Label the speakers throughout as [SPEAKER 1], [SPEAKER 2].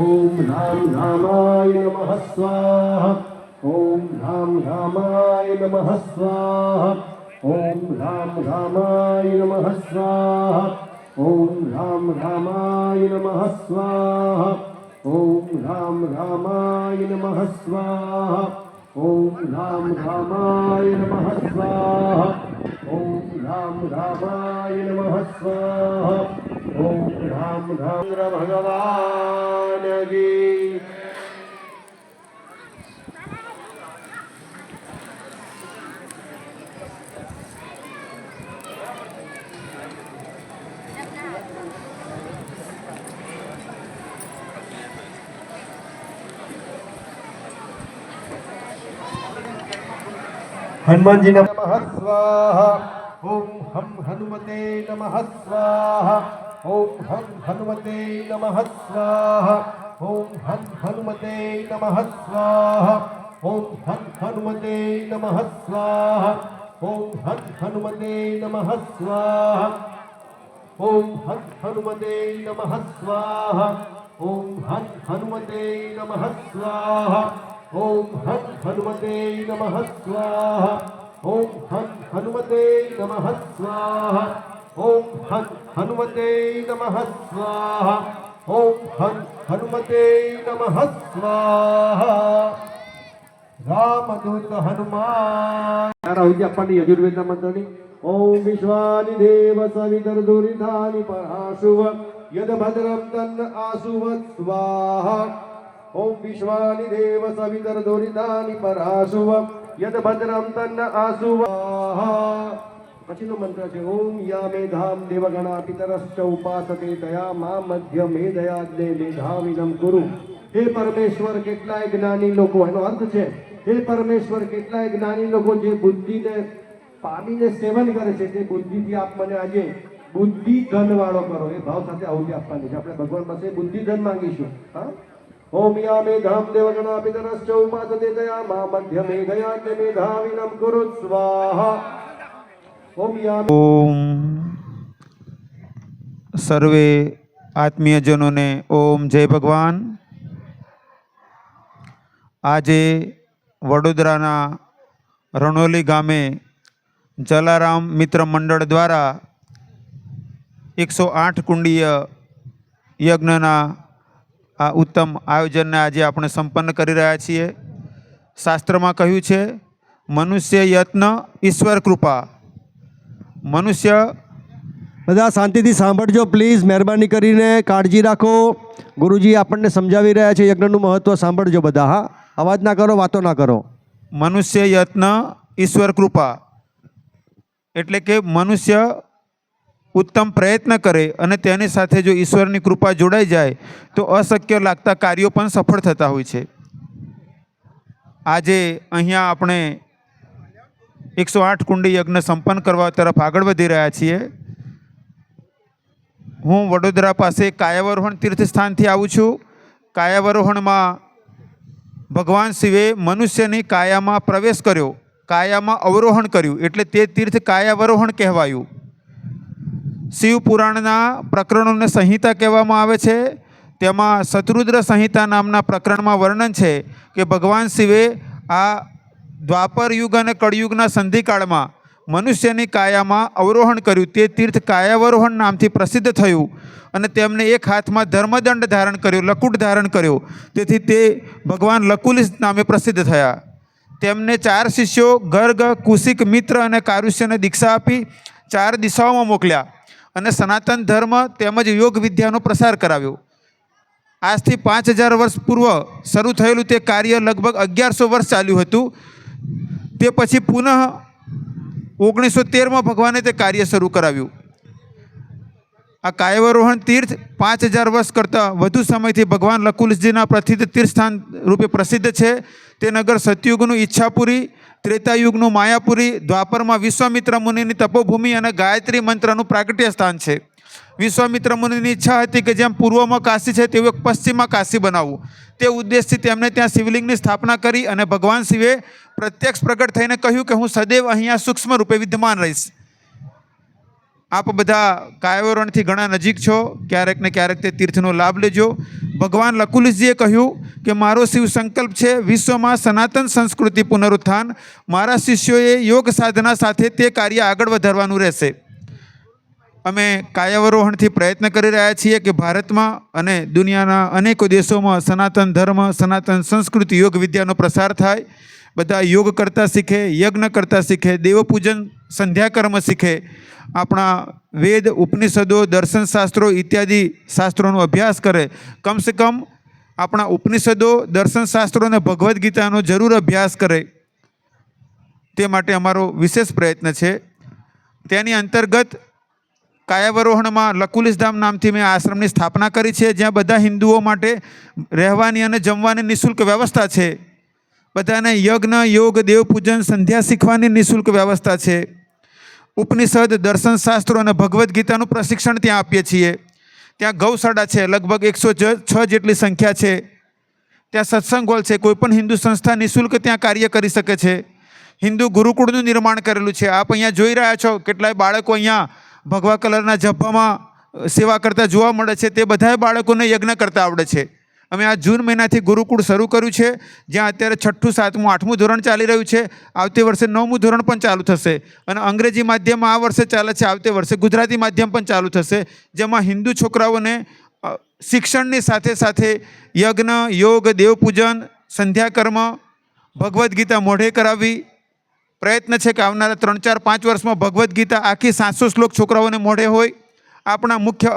[SPEAKER 1] ओम धाम धामाय नमः स्वाहा। ओम धाम धामाय नमः स्वाहा। ओम धाम धामाय नमः स्वाहा। ओम धाम धामाय नमः स्वाहा। ओम धाम धामाय नमः स्वाहा। ओम धाम धामाय नमः स्वाहा। ओम धाम धामाय नमः स्वाहा। ओम धाम धाम भगवान की। हनुमान जी नमः स्वाहा। ओम हम हनुमते नमः स्वाहा। ओम हम हनुमते नमः स्वाहा। ओम हम हनुमते नमः स्वाहा। ओम हम हनुमते नमः स्वाहा। ओम हम हनुमते नमः स्वाहा। ओम हम हनुमते नमः स्वाहा। ओम हम हनुमते नमः स्वाहा। ओम हम हनुमते नमः स्वाहा। ओम हम हनुमते नमः स्वाहा। ओम हम हनुमते नमः स्वाहा। ओम हम हनुमते नमः स्वाहा। रामदूत हनुमान राहुजी आपण यजुर्वेद मंत्राने ओम विश्वानि देव सवितर्दुरितानि पराशुव यद भद्रं तन्न आशुव स्वाहा। ओम विश्वानि देव सवितर्दुरितानि पराशुव यद भद्रं तन्न आशुव स्वाहा। पछीनो मंत्र है ओम या मेधाम देवगणा पितरश्च उपासते दया मा मध्य मेधयाज्ञे मेधाविनम कुरु। हे परमेश्वर કેટલાય જ્ઞાની લોકો એનો અર્થ છે હે પરમેશ્વર કેટલાય જ્ઞાની લોકો જે બુદ્ધિને પામીને સેવન કરે છે તે બુદ્ધિથી આપ મને આજે બુદ્ધિ ધન વાળો કરો એ ભાવ સાથે આહુતિ આપવાની છે આપણે ભગવાન પાસે બુદ્ધિ ધન માંગીશું હા। ओम या मेधाम देवगणा पितरश्च उपासते दया मा मध्य मेधयाज्ञे मेधाविनम कुरु स्वाहा। ओम
[SPEAKER 2] सर्वे आत्मीयजनों ने ओम जय भगवान। आजे वडोदराना रણોલી गामे जलाराम मित्र मंडल द्वारा 108 कुंडीय यज्ञना आ उत्तम आयोजन ने आज આપણે સંપન્ન કરી રહ્યા છીએ। શાસ્ત્રમાં કહ્યું છે મનુષ્ય યત્ન ઈશ્વર કૃપા। મનુષ્ય
[SPEAKER 1] બધા શાંતિથી સાંભળજો પ્લીઝ મહેરબાની કરીને કાળજી રાખો। ગુરુજી આપણને સમજાવી રહ્યા છે યજ્ઞનું મહત્વ સાંભળજો બધા હા। અવાજ ના કરો વાતો ના કરો।
[SPEAKER 2] મનુષ્ય યત્ન ઈશ્વર કૃપા એટલે કે મનુષ્ય उत्तम प्रयत्न करे અને તેની સાથે જો ઈશ્વરની કૃપા જોડાઈ જાય તો અશક્ય લાગતા કાર્યો પણ સફળ થતા હોય છે। આજે અહીંયા આપણે 108 કુંડી યજ્ઞ સંપન્ન કરવા તરફ આગળ વધી રહ્યા છીએ। હું વડોદરા પાસે કાયાવરોહણ તીર્થસ્થાનથી આવું છું। કાયાવરોહણમાં ભગવાન શિવે મનુષ્યની કાયામાં પ્રવેશ કર્યો, કાયામાં અવરોહણ કર્યું એટલે તે તીર્થ કાયાવરોહણ કહેવાયું। शिव पुराणना प्रकरणों ने संहिता कहेवामां आवे छे। तेमां शतरुद्र संहिता नामना प्रकरण में वर्णन है कि भगवान शिवे आ द्वापर युग और कळयुगना संधिकाल में मनुष्यनी काया में अवरोहण कर्युं। ते तीर्थ कायावरोहण नामथी प्रसिद्ध थयुं अने तेमने एक हाथ में धर्मदंड धारण कर्यो, लकुट धारण कर्यो, तेथी ते भगवान लकुलिस नामे प्रसिद्ध थया। तेमने 4 शिष्यों गर्ग, कुशिक, मित्र और कारुष्य ने दीक्षा आपी 4 दिशाओं में मोकल्या અને સનાતન ધર્મ તેમજ યોગ વિદ્યાનો પ્રસાર કરાવ્યો। આજથી 5000 વર્ષ પૂર્વ શરૂ થયેલું તે કાર્ય લગભગ 1100 વર્ષ ચાલ્યું હતું। તે પછી પુનઃ 1913માં ભગવાને તે કાર્ય શરૂ કરાવ્યું। આ કાયાવરોહણ તીર્થ 5000 વર્ષ કરતાં વધુ સમયથી ભગવાન લકુલિશજીના પ્રસિદ્ધ તીર્થસ્થાન રૂપે પ્રસિદ્ધ છે। તે નગર સતયુગનું ઈચ્છાપુરી, ત્રેતાયુગનું માયાપુરી, દ્વાપરમાં વિશ્વામિત્ર મુનિની તપોભૂમિ અને ગાયત્રી મંત્રનું પ્રાગટ્ય સ્થાન છે। વિશ્વામિત્ર મુનિની ઈચ્છા હતી કે જેમ પૂર્વમાં કાશી છે તેવું એક પશ્ચિમમાં કાશી બનાવવું। તે ઉદ્દેશથી તેમણે ત્યાં શિવલિંગની સ્થાપના કરી અને ભગવાન શિવે પ્રત્યક્ષ પ્રગટ થઈને કહ્યું કે હું સદૈવ અહીંયા સૂક્ષ્મ રૂપે વિદ્યમાન રહીશ। आप बधा कायावरणथी घणा नजीक छो, क्यारेक ने क्यारेक ते तीर्थनो लाभ लेजो। ભગવાન લકુલિશજીએ કહ્યું કે મારો શિવ સંકલ્પ છે વિશ્વમાં સનાતન સંસ્કૃતિ પુનરુત્થાન. મારા શિષ્યોએ યોગ સાધના સાથે તે કાર્ય આગળ વધારવાનું રહેશે. અમે કાયાવરોહણથી પ્રયત્ન કરી રહ્યા છીએ કે ભારતમાં અને દુનિયાના અનેકો દેશોમાં સનાતન ધર્મ, સનાતન સંસ્કૃતિ, યોગ વિદ્યાનો પ્રસાર થાય. બધા યોગ કરતા શીખે, યજ્ઞ કરતા શીખે, દેવપૂજન, સંધ્યાકર્મ શીખે, આપણા વેદ, ઉપનિષદો, દર્શન શાસ્ત્રો ઇત્યાદિ શાસ્ત્રોનો અભ્યાસ કરે. કમસે કમ આપણા ઉપનિષદો, દર્શન શાસ્ત્રો અને ભગવદ્ ગીતાનો જરૂર અભ્યાસ કરે. તે માટે અમારો વિશેષ પ્રયત્ન છે. તેની અંતર્ગત કાયાવરોહણમાં લકુલિશધામ નામથી મેં આશ્રમની સ્થાપના કરી છે, જ્યાં બધા હિન્દુઓ માટે રહેવાની અને જમવાની નિઃશુલ્ક વ્યવસ્થા છે. બધાને યજ્ઞ, યોગ, દેવપૂજન, સંધ્યા શીખવાની નિઃશુલ્ક વ્યવસ્થા છે. ઉપનિષદ, દર્શન શાસ્ત્રો અને ભગવદ્ ગીતાનું પ્રશિક્ષણ ત્યાં આપીએ છીએ. ત્યાં ગૌશાળા છે, લગભગ 106 જેટલી સંખ્યા છે. ત્યાં સત્સંગ હોલ છે. કોઈ પણ હિન્દુ સંસ્થા નિઃશુલ્ક ત્યાં કાર્ય કરી શકે છે. હિન્દુ ગુરુકુળનું નિર્માણ કરેલું છે. આપ અહીંયા જોઈ રહ્યા છો કેટલાય બાળકો અહીંયા ભગવા કલરના ઝભ્ભામાં સેવા કરતા જોવા મળે છે. તે બધાય બાળકોને યજ્ઞ કરતા આવડે છે. અમે આ જૂન મહિનાથી ગુરુકુળ શરૂ કર્યું છે, જ્યાં અત્યારે 6ઠું, 7મું, 8મું ધોરણ ચાલી રહ્યું છે. આવતી વર્ષે 9મું ધોરણ પણ ચાલુ થશે. અને અંગ્રેજી માધ્યમ આ વર્ષે ચાલે છે. આવતે વર્ષે ગુજરાતી માધ્યમ પણ ચાલુ થશે, જેમાં હિન્દુ છોકરાઓને શિક્ષણની સાથે સાથે યજ્ઞ, યોગ, દેવપૂજન, સંધ્યાકર્મ, ભગવદ્ ગીતા મોઢે કરાવવી. પ્રયત્ન છે કે આવનારા 3, 4, 5 વર્ષમાં ભગવદ્ ગીતા આખી 700 શ્લોક છોકરાઓને મોઢે હોય. આપણા મુખ્ય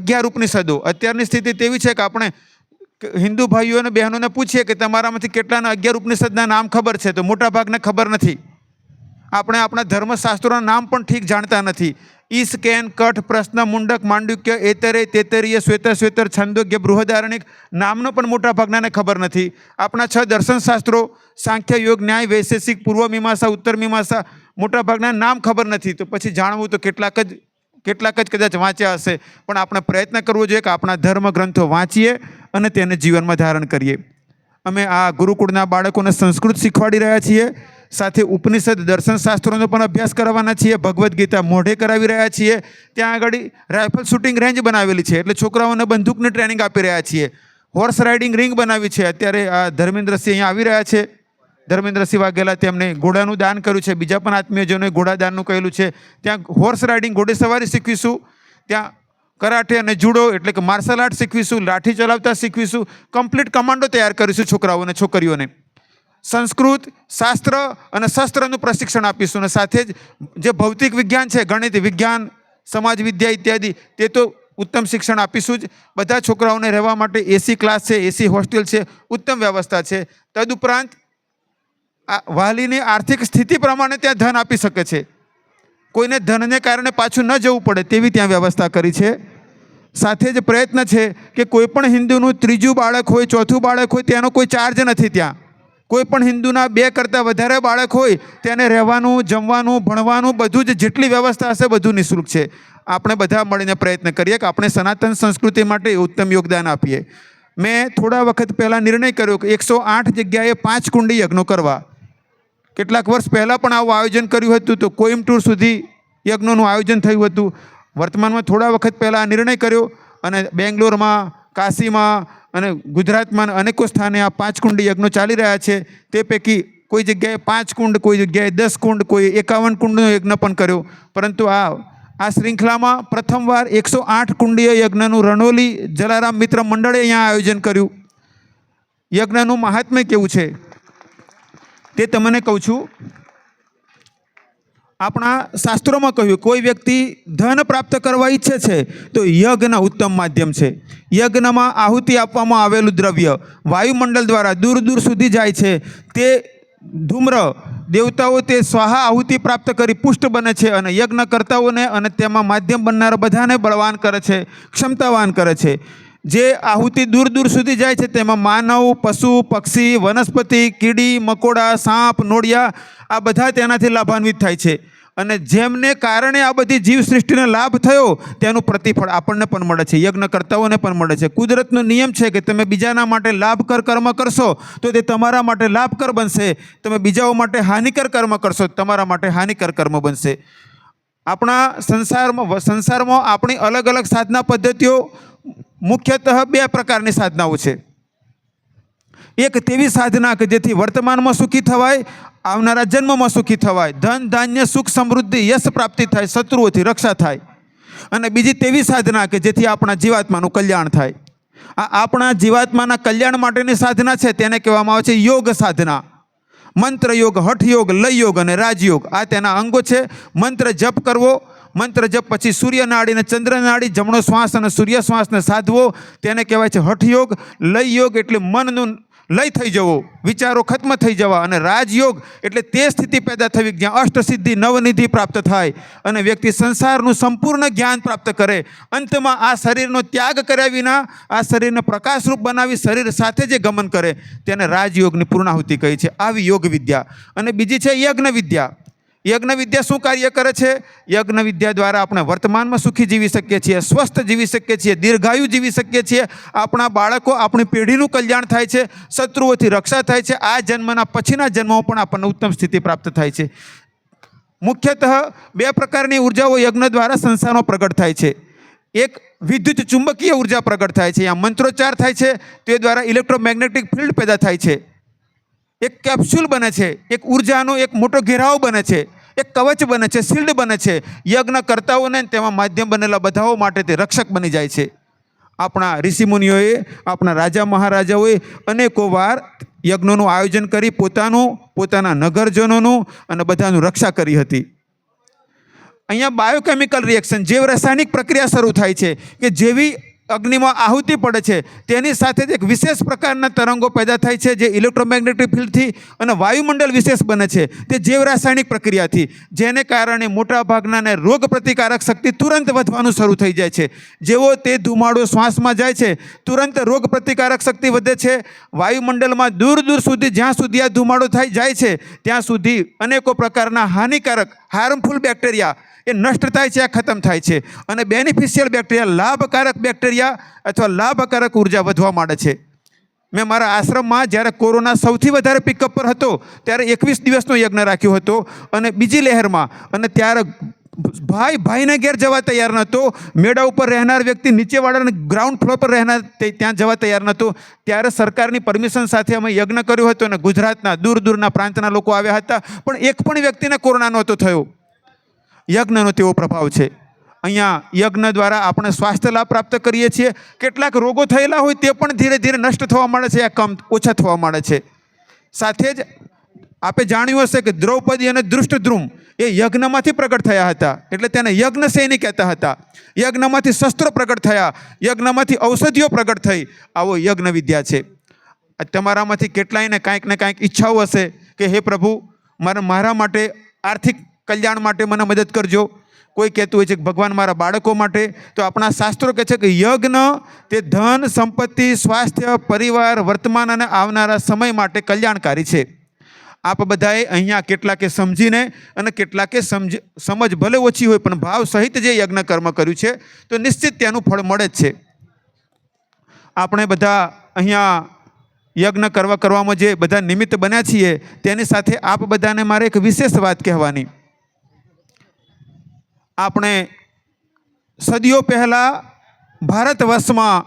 [SPEAKER 2] 11 ઉપનિષદો. અત્યારની સ્થિતિ તેવી છે કે આપણે હિન્દુ ભાઈઓ અને બહેનોને પૂછીએ કે તમારામાંથી કેટલાના 11 ઉપનિષદના નામ ખબર છે, તો મોટાભાગને ખબર નથી. આપણે આપણા ધર્મશાસ્ત્રોના નામ પણ ઠીક જાણતા નથી. ઈશ, કેન, કઠ, પ્રશ્ન, મુંડક, માંડુક્ય, એતરે, તેતરીય, શ્વેતર, છંદોગ્ય, બૃહદારણિક નામનો પણ મોટાભાગનાને ખબર નથી. આપણા 6 દર્શન શાસ્ત્રો સાંખ્ય, યોગ, ન્યાય, વૈશેષિક, પૂર્વ મીમાંસા, ઉત્તર મીમાંસા મોટાભાગના નામ ખબર નથી. તો પછી જાણવું તો કેટલાક જ કદાચ વાંચ્યા હશે. પણ આપણે પ્રયત્ન કરવો જોઈએ કે આપણા ધર્મ ગ્રંથો વાંચીએ અને તેને જીવનમાં ધારણ કરીએ. અમે આ ગુરુકુળના બાળકોને સંસ્કૃત શીખવાડી રહ્યા છીએ. સાથે ઉપનિષદ, દર્શન શાસ્ત્રોનો પણ અભ્યાસ કરવાના છીએ. ભગવદ્ ગીતા મોઢે કરાવી રહ્યા છીએ. ત્યાં આગળ રાઇફલ શૂટિંગ રેન્જ બનાવેલી છે, એટલે છોકરાઓને બંદૂકની ટ્રેનિંગ આપી રહ્યા છીએ. હોર્સ રાઇડિંગ રિંગ બનાવી છે. અત્યારે આ ધર્મેન્દ્રસિંહ અહીંયા આવી રહ્યા છે. ધર્મેન્દ્રસિંહ વાઘેલા, તેમને ઘોડાનું દાન કર્યું છે. બીજા પણ આત્મીયજનોએ ઘોડાદાનનું કહેલું છે. ત્યાં હોર્સ રાઇડિંગ, ઘોડેસવારી શીખવીશું. ત્યાં કરાટે અને જુડો એટલે કે માર્શલ આર્ટ શીખવીશું. લાઠી ચલાવતા શીખવીશું. કમ્પ્લીટ કમાન્ડો તૈયાર કરીશું છોકરાઓને, છોકરીઓને. સંસ્કૃત, શાસ્ત્ર અને શસ્ત્રનું પ્રશિક્ષણ આપીશું. અને સાથે જ જે ભૌતિક વિજ્ઞાન છે, ગણિત વિજ્ઞાન, સમાજ વિદ્યા ઇત્યાદિ, તે તો ઉત્તમ શિક્ષણ આપીશું જ. બધા છોકરાઓને રહેવા માટે એસી ક્લાસ છે, એસી હોસ્ટેલ છે, ઉત્તમ વ્યવસ્થા છે. તદુપરાંત વાલીની આર્થિક સ્થિતિ પ્રમાણે ત્યાં ધન આપી શકે છે. કોઈને ધનને કારણે પાછું ન જવું પડે તેવી ત્યાં વ્યવસ્થા કરી છે. સાથે જ પ્રયત્ન છે કે કોઈ પણ હિન્દુનું 3જું બાળક હોય, 4થું બાળક હોય, તેનો કોઈ ચાર્જ નથી. ત્યાં કોઈ પણ હિન્દુના 2 કરતાં વધારે બાળક હોય તેને રહેવાનું, જમવાનું, ભણવાનું બધું જ જેટલી વ્યવસ્થા હશે બધું નિઃશુલ્ક છે. આપણે બધા મળીને પ્રયત્ન કરીએ કે આપણે સનાતન સંસ્કૃતિ માટે ઉત્તમ યોગદાન આપીએ. મેં થોડા વખત પહેલાં નિર્ણય કર્યો કે 108 જગ્યાએ 5 કુંડી યજ્ઞો કરવા. કેટલાક વર્ષ પહેલાં પણ આવું આયોજન કર્યું હતું, તો કોઈમ્બતુર સુધી યજ્ઞોનું આયોજન થયું હતું. વર્તમાનમાં થોડા વખત પહેલાં આ નિર્ણય કર્યો અને બેંગ્લોરમાં, કાશીમાં અને ગુજરાતમાં અનેકો સ્થાને આ 5 કુંડી યજ્ઞો ચાલી રહ્યા છે. તે પૈકી કોઈ જગ્યાએ 5 કુંડ, કોઈ જગ્યાએ 10 કુંડ, કોઈ 51 કુંડનો યજ્ઞ પણ કર્યો. પરંતુ આ શૃંખલામાં પ્રથમવાર 108 કુંડીય યજ્ઞનું રણોલી જલારામ મિત્ર મંડળે અહીંયા આયોજન કર્યું. યજ્ઞનું મહાત્મ્ય કેવું છે તે તમને કહું છું. આપણા શાસ્ત્રોમાં કહ્યું કોઈ વ્યક્તિ ધન પ્રાપ્ત કરવા ઈચ્છે છે તો યજ્ઞ ઉત્તમ માધ્યમ છે. યજ્ઞમાં આહુતિ આપવામાં આવેલું દ્રવ્ય વાયુમંડળ દ્વારા દૂર દૂર સુધી જાય છે. તે ધૂમ્ર દેવતાઓ તે સ્વાહા આહુતિ પ્રાપ્ત કરી પુષ્ટ બને છે અને યજ્ઞકર્તાઓને અને તેમાં માધ્યમ બનનારા બધાને બળવાન કરે છે, ક્ષમતાવાન કરે છે. જે આહુતિ દૂર દૂર સુધી જાય છે તેમાં માનવ, પશુ, પક્ષી, વનસ્પતિ, કીડી, મકોડા, સાપ, નોળિયા આ બધા તેનાથી લાભાન્વિત થાય છે. અને જેમને કારણે આ બધી જીવસૃષ્ટિને લાભ થયો તેનું પ્રતિફળ આપણને પણ મળે છે, યજ્ઞકર્તાઓને પણ મળે છે. કુદરતનો નિયમ છે કે તમે બીજાના માટે લાભકર કર્મ કરશો તો તે તમારા માટે લાભકર બનશે. તમે બીજાઓ માટે હાનિકર કર્મ કરશો તમારા માટે હાનિકર કર્મ બનશે. આપણા સંસારમાં આપણી અલગ અલગ સાધના પદ્ધતિઓ મુખ્યતઃ બે પ્રકારની સાધનાઓ છે. એક તેવી સાધના કે જેથી વર્તમાનમાં સુખી થવાય, આવનારા જન્મમાં સુખી થવાય, ધન ધાન્ય સુખ સમૃદ્ધિ યશ પ્રાપ્તિ થાય, શત્રુઓથી રક્ષા થાય. અને બીજી તેવી સાધના કે જેથી આપણા જીવાત્માનું કલ્યાણ થાય. આ આપણા જીવાત્માના કલ્યાણ માટેની સાધના છે, તેને કહેવામાં આવે છે યોગ સાધના. મંત્ર યોગ, હઠ યોગ, લય યોગ અને રાજયોગ આ તેના અંગો છે. મંત્ર જપ કરવો, મંત્ર જપ પછી સૂર્ય નાડી અને ચંદ્ર નાડી, જમણો શ્વાસ અને સૂર્ય શ્વાસને સાધવો, તેને કહેવાય છે હઠ યોગ. લય યોગ એટલે મનનું લય થઈ જવો, વિચારો ખત્મ થઈ જવા. અને રાજયોગ એટલે તે સ્થિતિ પેદા થવી જ્યાં અષ્ટસિદ્ધિ નવનિધિ પ્રાપ્ત થાય અને વ્યક્તિ સંસારનું સંપૂર્ણ જ્ઞાન પ્રાપ્ત કરે. અંતમાં આ શરીરનો ત્યાગ કર્યા વિના આ શરીરને પ્રકાશરૂપ બનાવી શરીર સાથે જે ગમન કરે તેને રાજયોગની પૂર્ણાહુતિ કહી છે. આવી યોગ વિદ્યા. અને બીજી છે યજ્ઞ વિદ્યા. યજ્ઞ વિદ્યા શું કાર્ય કરે છે? યજ્ઞ વિદ્યા દ્વારા આપણે વર્તમાનમાં સુખી જીવી શકીએ છીએ, સ્વસ્થ જીવી શકીએ છીએ, દીર્ઘાયુ જીવી શકીએ છીએ. આપણા બાળકો, આપણી પેઢીનું કલ્યાણ થાય છે, શત્રુઓથી રક્ષા થાય છે. આ જન્મના પછીના જન્મો પણ આપણને ઉત્તમ સ્થિતિ પ્રાપ્ત થાય છે. મુખ્યતઃ બે પ્રકારની ઉર્જાઓ યજ્ઞ દ્વારા સંસારમાં પ્રગટ થાય છે. એક વિદ્યુત ચુંબકીય ઉર્જા પ્રગટ થાય છે, અહીંયા મંત્રોચ્ચાર થાય છે, તે દ્વારા ઇલેક્ટ્રોમેગ્નેટિક ફિલ્ડ પેદા થાય છે. એક કેપ્સ્યુલ બને છે, એક ઉર્જાનો એક મોટો ઘેરાવ બને છે, એક કવચ બને છે, શિલ્ડ બને છે. યજ્ઞ કરતાઓને તેમાં માધ્યમ બનેલા બધાઓ માટે તે રક્ષક બની જાય છે. આપણા ઋષિમુનિઓએ, આપણા રાજા મહારાજાઓએ અનેકો વાર યજ્ઞોનું આયોજન કરી પોતાના નગરજનોનું અને બધાનું રક્ષા કરી હતી. અહીંયા બાયોકેમિકલ રિએક્શન, જેવ રાસાયણિક પ્રક્રિયા શરૂ થાય છે કે જેવી અગ્નિમાં આહુતિ પડે છે તેની સાથે જ એક વિશેષ પ્રકારના તરંગો પેદા થાય છે જે ઇલેક્ટ્રોમેગ્નેટિક ફિલ્ડથી અને વાયુમંડળ વિશેષ બને છે તે જૈવ રાસાયણિક પ્રક્રિયાથી, જેને કારણે મોટાભાગનાને રોગ પ્રતિકારક શક્તિ તુરંત વધવાનું શરૂ થઈ જાય છે. જેવો તે ધુમાડો શ્વાસમાં જાય છે તુરંત રોગ પ્રતિકારક શક્તિ વધે છે. વાયુમંડળમાં દૂર દૂર સુધી જ્યાં સુધી આ ધુમાડો જાય છે ત્યાં સુધી અનેકો પ્રકારના હાનિકારક હાર્મફુલ બેક્ટેરિયા એ નષ્ટ થાય છે, આ ખતમ થાય છે. અને બેનિફિશિયલ બેક્ટેરિયા, લાભકારક બેક્ટેરિયા અથવા લાભકારક ઉર્જા વધવા માંડે છે. મેં મારા આશ્રમમાં જ્યારે કોરોના સૌથી વધારે પિકઅપ પર હતો ત્યારે 21 દિવસનો યજ્ઞ રાખ્યો હતો. અને બીજી લહેરમાં અને ત્યારે ભાઈને ઘેર જવા તૈયાર નહોતો. મેળા ઉપર રહેનાર વ્યક્તિ નીચેવાળાને ગ્રાઉન્ડ ફ્લોર પર રહેનાર ત્યાં જવા તૈયાર નહોતો. ત્યારે સરકારની પરમિશન સાથે અમે યજ્ઞ કર્યો હતો અને ગુજરાતના દૂર દૂરના પ્રાંતના લોકો આવ્યા હતા, પણ એક પણ વ્યક્તિને કોરોના નહોતો થયો. યજ્ઞનો તેવો પ્રભાવ છે. અહીંયા યજ્ઞ દ્વારા આપણે સ્વાસ્થ્ય લાભ પ્રાપ્ત કરીએ છીએ. કેટલાક રોગો થયેલા હોય તે પણ ધીરે ધીરે નષ્ટ થવા માંડે છે, કમ ઓછા થવા માંડે છે. સાથે જ આપે જાણ્યું હશે કે દ્રૌપદી અને ધૃષ્ટદ્રુમ એ યજ્ઞમાંથી પ્રગટ થયા હતા, એટલે તેને યજ્ઞ સૈનિક કહેતા હતા. યજ્ઞમાંથી શસ્ત્રો પ્રગટ થયા, યજ્ઞમાંથી ઔષધિઓ પ્રગટ થઈ. આવો યજ્ઞ વિદ્યા છે. તમારામાંથી કેટલાયને કાંઈક ને કાંઈક ઈચ્છાઓ હશે કે હે પ્રભુ મારા માટે આર્થિક કલ્યાણ માટે મને મદદ કરજો. કોઈ કહેતું હોય છે કે ભગવાન મારા બાળકો માટે. તો આપણા શાસ્ત્રો કહે છે કે યજ્ઞ તે ધન, સંપત્તિ, સ્વાસ્થ્ય, પરિવાર, વર્તમાન અને આવનારા સમય માટે કલ્યાણકારી છે. આપ બધાએ અહીંયા કેટલાકે સમજીને અને કેટલાકે સમજ ભલે ઓછી હોય પણ ભાવ સહિત જે યજ્ઞ કર્મ કર્યું છે તો નિશ્ચિત તેનું ફળ મળે જ છે. આપણે બધા અહીંયા યજ્ઞ કરવામાં જે બધા નિમિત્ત બન્યા છીએ તેની સાથે આપ બધાને મારે એક વિશેષ વાત કહેવાની. આપણે સદીઓ પહેલાં ભારત વર્ષમાં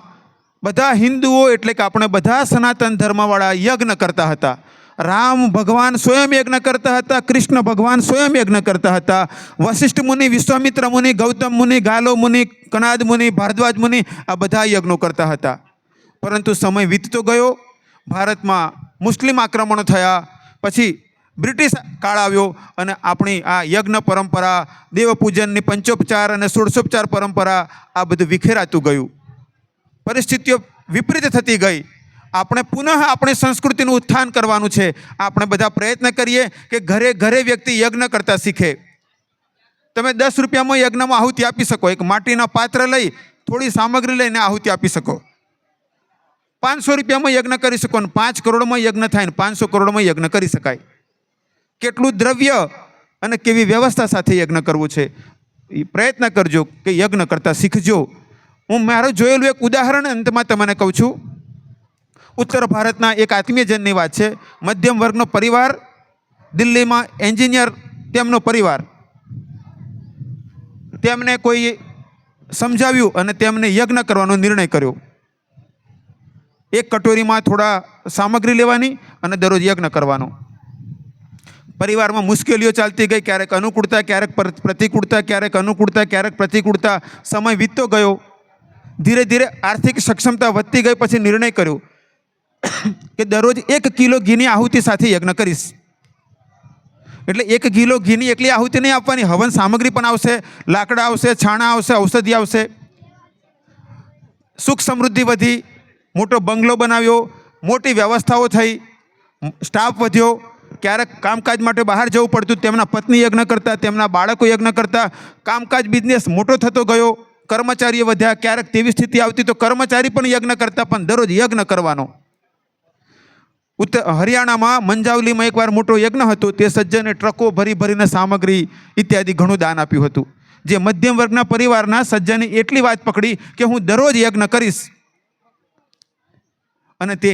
[SPEAKER 2] બધા હિન્દુઓ એટલે કે આપણે બધા સનાતન ધર્મવાળા યજ્ઞ કરતા હતા. રામ ભગવાન સ્વયં યજ્ઞ કરતા હતા, કૃષ્ણ ભગવાન સ્વયં યજ્ઞ કરતા હતા, વશિષ્ઠ મુનિ, વિશ્વામિત્ર મુનિ, ગૌતમ મુનિ, ગાલો મુનિ, કનાદ મુનિ, ભારદ્વાજ મુનિ આ બધા યજ્ઞો કરતા હતા. પરંતુ સમય વીતતો ગયો, ભારતમાં મુસ્લિમ આક્રમણો થયા, પછી બ્રિટિશ કાળ આવ્યો અને આપણી આ યજ્ઞ પરંપરા, દેવપૂજનની પંચોપચાર અને ષોડશોપચાર પરંપરા આ બધું વિખેરાતું ગયું. પરિસ્થિતિઓ વિપરીત થતી ગઈ. આપણે પુનઃ આપણી સંસ્કૃતિનું ઉત્થાન કરવાનું છે. આપણે બધા પ્રયત્ન કરીએ કે ઘરે ઘરે વ્યક્તિ યજ્ઞ કરતા શીખે. તમે 10 રૂપિયામાં યજ્ઞમાં આહુતિ આપી શકો. એક માટીના પાત્ર લઈ થોડી સામગ્રી લઈને આહુતિ આપી શકો. 500 રૂપિયામાં યજ્ઞ કરી શકો ને 5 કરોડમાં યજ્ઞ થાય ને 500 કરોડમાં યજ્ઞ કરી શકાય. કેટલું દ્રવ્ય અને કેવી વ્યવસ્થા સાથે યજ્ઞ કરવું છે એ પ્રયત્ન કરજો કે યજ્ઞ કરતા શીખજો. હું મારું જોયેલું એક ઉદાહરણ અંતમાં તમને કહું છું. ઉત્તર ભારતના એક આત્મીયજનની વાત છે. મધ્યમ વર્ગનો પરિવાર, દિલ્હીમાં એન્જિનિયર, તેમનો પરિવાર, તેમને કોઈ સમજાવ્યું અને તેમને યજ્ઞ કરવાનો નિર્ણય કર્યો. એક કટોરીમાં થોડા સામગ્રી લેવાની અને દરરોજ યજ્ઞ કરવાનો. પરિવારમાં મુશ્કેલીઓ ચાલતી ગઈ, ક્યારેક અનુકૂળતા, ક્યારેક પ્રતિકૂળતા, ક્યારેક અનુકૂળતા, ક્યારેક પ્રતિકૂળતા. સમય વીતતો ગયો. ધીરે ધીરે આર્થિક સક્ષમતા વધતી ગઈ. પછી નિર્ણય કર્યો કે દરરોજ 1 કિલો ઘીની આહુતિ સાથે યજ્ઞ કરીશ. એટલે 1 કિલો ઘીની એકલી આહુતિ નહીં આપવાની, હવન સામગ્રી પણ આવશે, લાકડા આવશે, છાણા આવશે, ઔષધિ આવશે. સુખ સમૃદ્ધિ વધી, મોટો બંગલો બનાવ્યો, મોટી વ્યવસ્થાઓ થઈ, સ્ટાફ વધ્યો. ક્યારેક કામકાજ માટે બહાર જવું પડતું, તેમના પત્ની યજ્ઞ કરતા, તેમના બાળકો યજ્ઞ કરતા. કામકાજ બિઝનેસ મોટો થતો ગયો, કર્મચારીઓ વધ્યા. ક્યારેક તેવી સ્થિતિ આવતી તો કર્મચારી પણ યજ્ઞ કરતા, પણ દરરોજ યજ્ઞ કરવાનો. હરિયાણામાં મંજાવલીમાં એકવાર મોટો યજ્ઞ હતો. તે સજ્જને ટ્રકો ભરી ભરીને સામગ્રી ઇત્યાદિ ઘણું દાન આપ્યું હતું. જે મધ્યમ વર્ગના પરિવારના સજ્જને એટલી વાત પકડી કે હું દરરોજ યજ્ઞ કરીશ, અને તે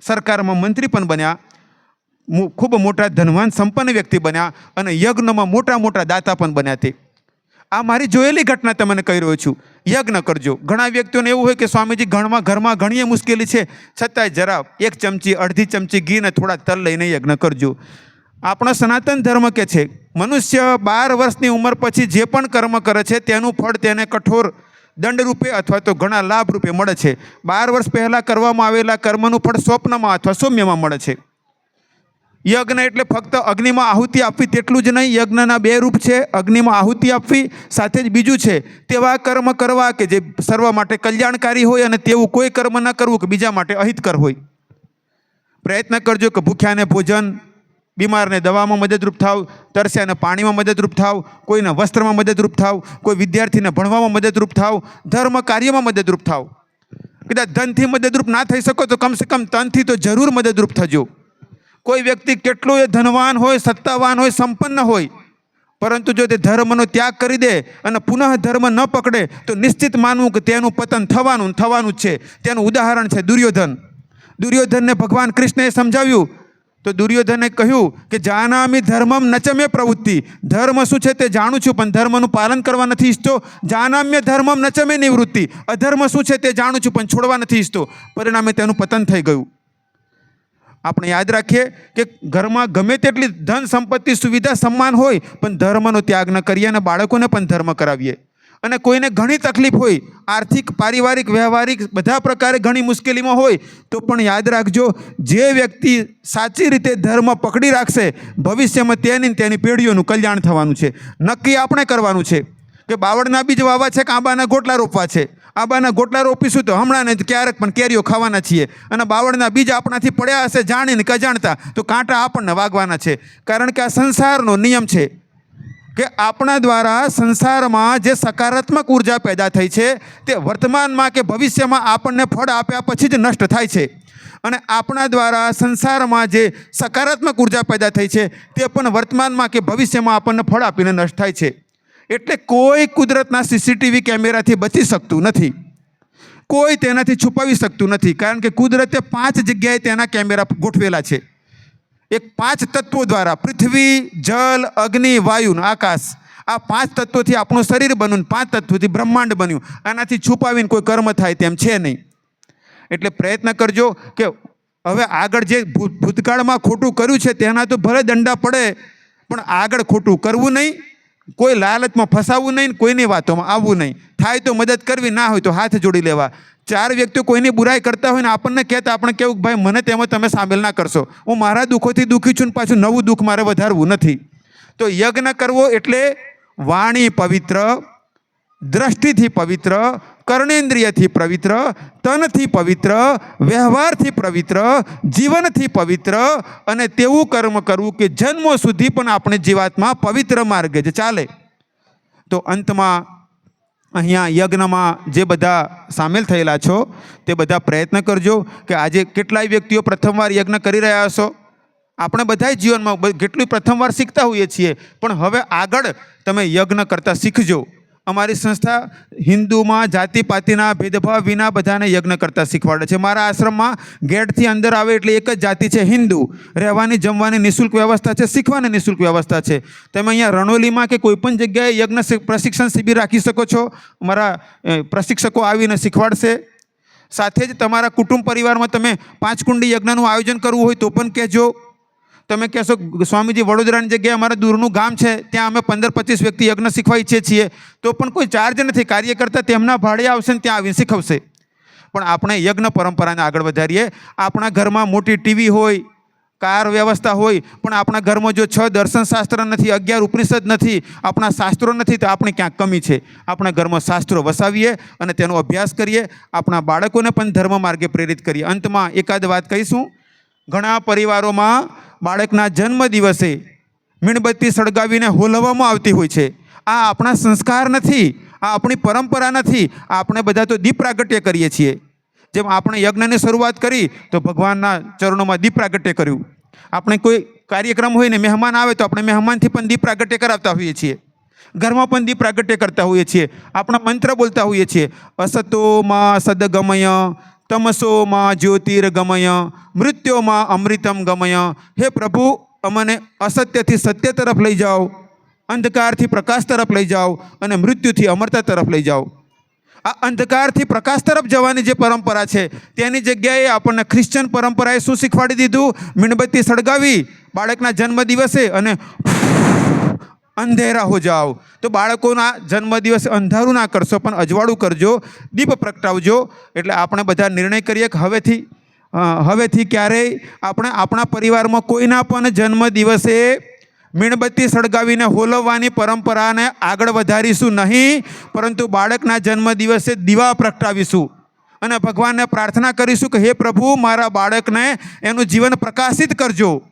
[SPEAKER 2] સરકારમાં મંત્રી પણ બન્યા, ખૂબ મોટા ધનવાન સંપન્ન વ્યક્તિ બન્યા, અને યજ્ઞમાં મોટા મોટા દાતા પણ બન્યા. તે આ મારી જોયેલી ઘટના તમને કહી રહ્યો છું. યજ્ઞ કરજો. ઘણા વ્યક્તિઓને એવું હોય કે સ્વામીજી ઘરમાં ઘણી મુશ્કેલી છે, છતાંય જરા 1 ચમચી, અડધી ચમચી ઘી ને થોડા તલ લઈને યજ્ઞ કરજો. આપણો સનાતન ધર્મ કે છે મનુષ્ય 12 વર્ષની ઉંમર પછી જે પણ કર્મ કરે છે તેનું ફળ તેને કઠોર દંડ રૂપે અથવા તો ઘણા લાભ રૂપે મળે છે. 12 વર્ષ પહેલાં કરવામાં આવેલા કર્મનું ફળ સ્વપ્નમાં અથવા સૌમ્યમાં મળે છે. યજ્ઞ એટલે ફક્ત અગ્નિમાં આહુતિ આપવી તેટલું જ નહીં. યજ્ઞના 2 રૂપ છે. અગ્નિમાં આહુતિ આપવી, સાથે જ બીજું છે તેવા કર્મ કરવા કે જે સર્વ માટે કલ્યાણકારી હોય, અને તેવું કોઈ કર્મ ન કરવું કે બીજા માટે અહિતકર હોય. પ્રયત્ન કરજો કે ભૂખ્યાને ભોજન, બીમારને દવામાં મદદરૂપ થાવ, તરસ્યાને પાણીમાં મદદરૂપ થાવ, કોઈને વસ્ત્રમાં મદદરૂપ થાવ, કોઈ વિદ્યાર્થીને ભણવામાં મદદરૂપ થાવ, ધર્મ કાર્યમાં મદદરૂપ થાવ. કદાચ ધનથી મદદરૂપ ના થઈ શકો તો કમસે કમ તનથી તો જરૂર મદદરૂપ થજો. કોઈ વ્યક્તિ કેટલો એ ધનવાન હોય, સત્તાવાન હોય, સંપન્ન હોય, પરંતુ જો તે ધર્મનો ત્યાગ કરી દે અને પુનઃ ધર્મ ન પકડે તો નિશ્ચિત માનવું કે તેનું પતન થવાનું જ છે. તેનું ઉદાહરણ છે દુર્યોધન. દુર્યોધનને ભગવાન કૃષ્ણએ સમજાવ્યું તો દુર્યોધને કહ્યું કે જાનામિ ધર્મમ નચમે પ્રવૃત્તિ. ધર્મ શું છે તે જાણું છું, પણ ધર્મનું પાલન કરવા નથી ઈચ્છતો. જાનામ્ય ધર્મમ નચમે નિવૃત્તિ. અધર્મ શું છે તે જાણું છું, પણ છોડવા નથી ઈચ્છતો. પરિણામે તેનું પતન થઈ ગયું. આપણે યાદ રાખીએ કે ઘરમાં ગમે તેટલી ધન સંપત્તિ, સુવિધા, સન્માન હોય, પણ ધર્મનો ત્યાગ ન કરીએ અને બાળકોને પણ ધર્મ કરાવીએ. અને કોઈને ઘણી તકલીફ હોય, આર્થિક, પારિવારિક, વ્યવહારિક બધા પ્રકારે ઘણી મુશ્કેલીમાં હોય, તો પણ યાદ રાખજો, જે વ્યક્તિ સાચી રીતે ધર્મ પકડી રાખશે, ભવિષ્યમાં તેની પેઢીઓનું કલ્યાણ થવાનું છે. નક્કી આપણે કરવાનું છે કે બાવળના બીજ વાવવા છે કે આંબાના ગોટલા રોપવા છે. આંબાના ગોટલા રોપીશું તો હમણાં ને ક્યારેક પણ કેરીઓ ખાવાના છીએ, અને બાવળના બીજ આપણાથી પડ્યા હશે જાણીને કે અજાણતા તો કાંટા આપણને વાગવાના છે. કારણ કે આ સંસારનો નિયમ છે કે આપણા દ્વારા સંસારમાં જે સકારાત્મક ઉર્જા પેદા થઈ છે તે વર્તમાનમાં કે ભવિષ્યમાં આપણને ફળ આપ્યા પછી જ નષ્ટ થાય છે. અને આપણા દ્વારા સંસારમાં જે સકારાત્મક ઉર્જા પેદા થઈ છે તે પણ વર્તમાનમાં કે ભવિષ્યમાં આપણને ફળ આપીને નષ્ટ થાય છે. એટલે કોઈ કુદરતના સીસીટીવી કેમેરાથી બચી શકતું નથી, કોઈ તેનાથી છુપાવી શકતું નથી. કારણ કે કુદરતે 5 જગ્યાએ તેના કેમેરા ગોઠવેલા છે. એક 5 તત્વો દ્વારા, પૃથ્વી, જલ, અગ્નિ, વાયુ, આકાશ, આ 5 તત્વોથી આપણું શરીર બન્યું, 5 તત્વોથી બ્રહ્માંડ બન્યું. આનાથી છુપાવીને કોઈ કર્મ થાય તેમ છે નહીં. એટલે પ્રયત્ન કરજો કે હવે આગળ જે ભૂતકાળમાં ખોટું કર્યું છે તેના તો ભલે દંડા પડે, પણ આગળ ખોટું કરવું નહીં, કોઈ લાલચમાં ફસાવવું નહીં, કોઈની વાતોમાં આવવું નહીં. થાય તો મદદ કરવી, ના હોય તો હાથ જોડી લેવા. 4 વ્યક્તિઓ કોઈની બુરાઈ કરતા હોય ને આપણને કહેતા, આપણે કેવું ભાઈ મને તેમાં તમે સામેલ ના કરશો, હું મારા દુઃખોથી દુઃખી છું ને પાછું નવું દુઃખ મારે વધારવું નથી. તો યજ્ઞ કરવો એટલે વાણી પવિત્ર, દ્રષ્ટિથી પવિત્ર, કર્ણેન્દ્રિયથી પવિત્ર, તનથી પવિત્ર, વ્યવહારથી પવિત્ર, જીવનથી પવિત્ર, અને તેવું કર્મ કરવું કે જન્મો સુધી પણ આપણે જીવાત્મા પવિત્ર માર્ગે જ ચાલે. તો અંતમાં અહીંયા યજ્ઞમાં જે બધા સામેલ થયેલા છો તે બધા પ્રયત્ન કરજો કે આજે કેટલાય વ્યક્તિઓ પ્રથમવાર યજ્ઞ કરી રહ્યા હશો. આપણે બધાય જીવનમાં કેટલું પ્રથમવાર શીખતા હોઈએ છીએ, પણ હવે આગળ તમે યજ્ઞ કરતા શીખજો. અમારી સંસ્થા હિન્દુમાં જાતિપાતિના ભેદભાવ વિના બધાને યજ્ઞ કરતા શીખવાડે છે. મારા આશ્રમમાં ગેટથી અંદર આવે એટલે એક જ જાતિ છે હિન્દુ. રહેવાની જમવાની નિઃશુલ્ક વ્યવસ્થા છે, શીખવાની નિઃશુલ્ક વ્યવસ્થા છે. તમે અહીંયા રણોલીમાં કે કોઈ પણ જગ્યાએ યજ્ઞ પ્રશિક્ષણ શિબિર રાખી શકો છો. અમારા પ્રશિક્ષકો આવીને શીખવાડશે. સાથે જ તમારા કુટુંબ પરિવારમાં તમે 5 કુંડી યજ્ઞનું આયોજન કરવું હોય તો પણ કહેજો. તમે કહેશો સ્વામીજી વડોદરાની જગ્યાએ અમારા દૂરનું ગામ છે, ત્યાં અમે 15-25 વ્યક્તિ યજ્ઞ શીખવા ઈચ્છીએ છીએ, તો પણ કોઈ ચાર્જ નથી. કાર્યકર્તા તેમના ભાડે આવશે ને ત્યાં આવીને શીખવશે. પણ આપણે યજ્ઞ પરંપરાને આગળ વધારીએ. આપણા ઘરમાં મોટી ટીવી હોય, કાર વ્યવસ્થા હોય, પણ આપણા ઘરમાં જો 6 દર્શનશાસ્ત્ર નથી, 11 ઉપનિષદ નથી, આપણા શાસ્ત્રો નથી, તો આપણે ક્યાંક કમી છે. આપણા ઘરમાં શાસ્ત્રો વસાવીએ અને તેનો અભ્યાસ કરીએ. આપણા બાળકોને પણ ધર્મ માર્ગે પ્રેરિત કરીએ. અંતમાં એકાદ વાત કહીશું. ઘણા પરિવારોમાં બાળકના જન્મ દિવસે મીણબત્તી સળગાવીને હોલવવામાં આવતી હોય છે. આ આપણા સંસ્કાર નથી, આ આપણી પરંપરા નથી. આપણે બધા તો દીપ પ્રાગટ્ય કરીએ છીએ. જેમ આપણે યજ્ઞની શરૂઆત કરી તો ભગવાનના ચરણોમાં દીપ પ્રાગટ્ય કર્યું. આપણે કોઈ કાર્યક્રમ હોય ને મહેમાન આવે તો આપણે મહેમાનથી પણ દીપ પ્રાગટ્ય કરાવતા હોઈએ છીએ. ઘરમાં પણ દીપ પ્રાગટ્ય કરતા હોઈએ છીએ. આપણા મંત્ર બોલતા હોઈએ છીએ. અસતો માં સદગમય, તમસો માં જ્યોતિર્ગમય, મૃત્યોમાં અમૃતમ ગમય. હે પ્રભુ, અમને અસત્યથી સત્ય તરફ લઈ જાઓ, અંધકારથી પ્રકાશ તરફ લઈ જાઓ અને મૃત્યુથી અમરતા તરફ લઈ જાઓ. આ અંધકારથી પ્રકાશ તરફ જવાની જે પરંપરા છે તેની જગ્યાએ આપણને ખ્રિશ્ચન પરંપરાએ શું શીખવાડી દીધું? મીણબત્તી સળગાવી બાળકના જન્મ દિવસે અને અંધેરા હો જાઓ. તો બાળકોના જન્મદિવસે અંધારું ના કરશો, પણ અજવાળું કરજો, દીપ પ્રગટાવજો. એટલે આપણે બધા નિર્ણય કરીએ કે હવેથી ક્યારેય આપણે આપણા પરિવારમાં કોઈના પણ જન્મદિવસે મીણબત્તી સળગાવીને હોલવવાની પરંપરાને આગળ વધારીશું નહીં, પરંતુ બાળકના જન્મદિવસે દીવા પ્રગટાવીશું અને ભગવાનને પ્રાર્થના કરીશું કે હે પ્રભુ, મારા બાળકને એનું જીવન પ્રકાશિત કરજો.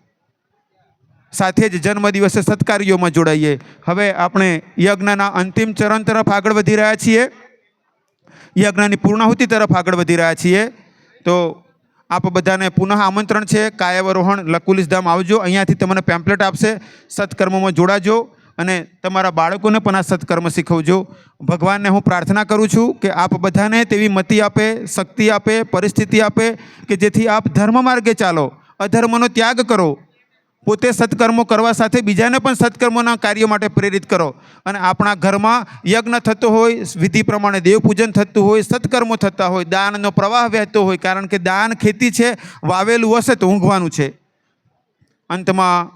[SPEAKER 2] સાથે જ જન્મદિવસે સત્કાર્યોમાં જોડાઈએ. હવે આપણે યજ્ઞના અંતિમ ચરણ તરફ આગળ વધી રહ્યા છીએ, યજ્ઞની પૂર્ણાહુતિ તરફ આગળ વધી રહ્યા છીએ. તો આપ બધાને પુનઃ આમંત્રણ છે. કાયાવરોહણ લકુલિશધામ આવજો. અહીંયાથી તમને પેમ્પલેટ આપશે. સત્કર્મમાં જોડાજો અને તમારા બાળકોને પણ આ સત્કર્મ શીખવજો. ભગવાનને હું પ્રાર્થના કરું છું કે આપ બધાને તેવી મતિ આપે, શક્તિ આપે, પરિસ્થિતિ આપે કે જેથી આપ ધર્મ માર્ગે ચાલો, અધર્મનો ત્યાગ કરો, પોતે સત્કર્મો કરવા સાથે બીજાને પણ સત્કર્મોના કાર્યો માટે પ્રેરિત કરો. અને આપણા ઘરમાં યજ્ઞ થતો હોય, વિધિ પ્રમાણે દેવપૂજન થતું હોય, સત્કર્મો થતા હોય, દાનનો પ્રવાહ વહેતો હોય, કારણ કે દાન ખેતી છે, વાવેલું હશે તો ઊંઘવાનું છે. અંતમાં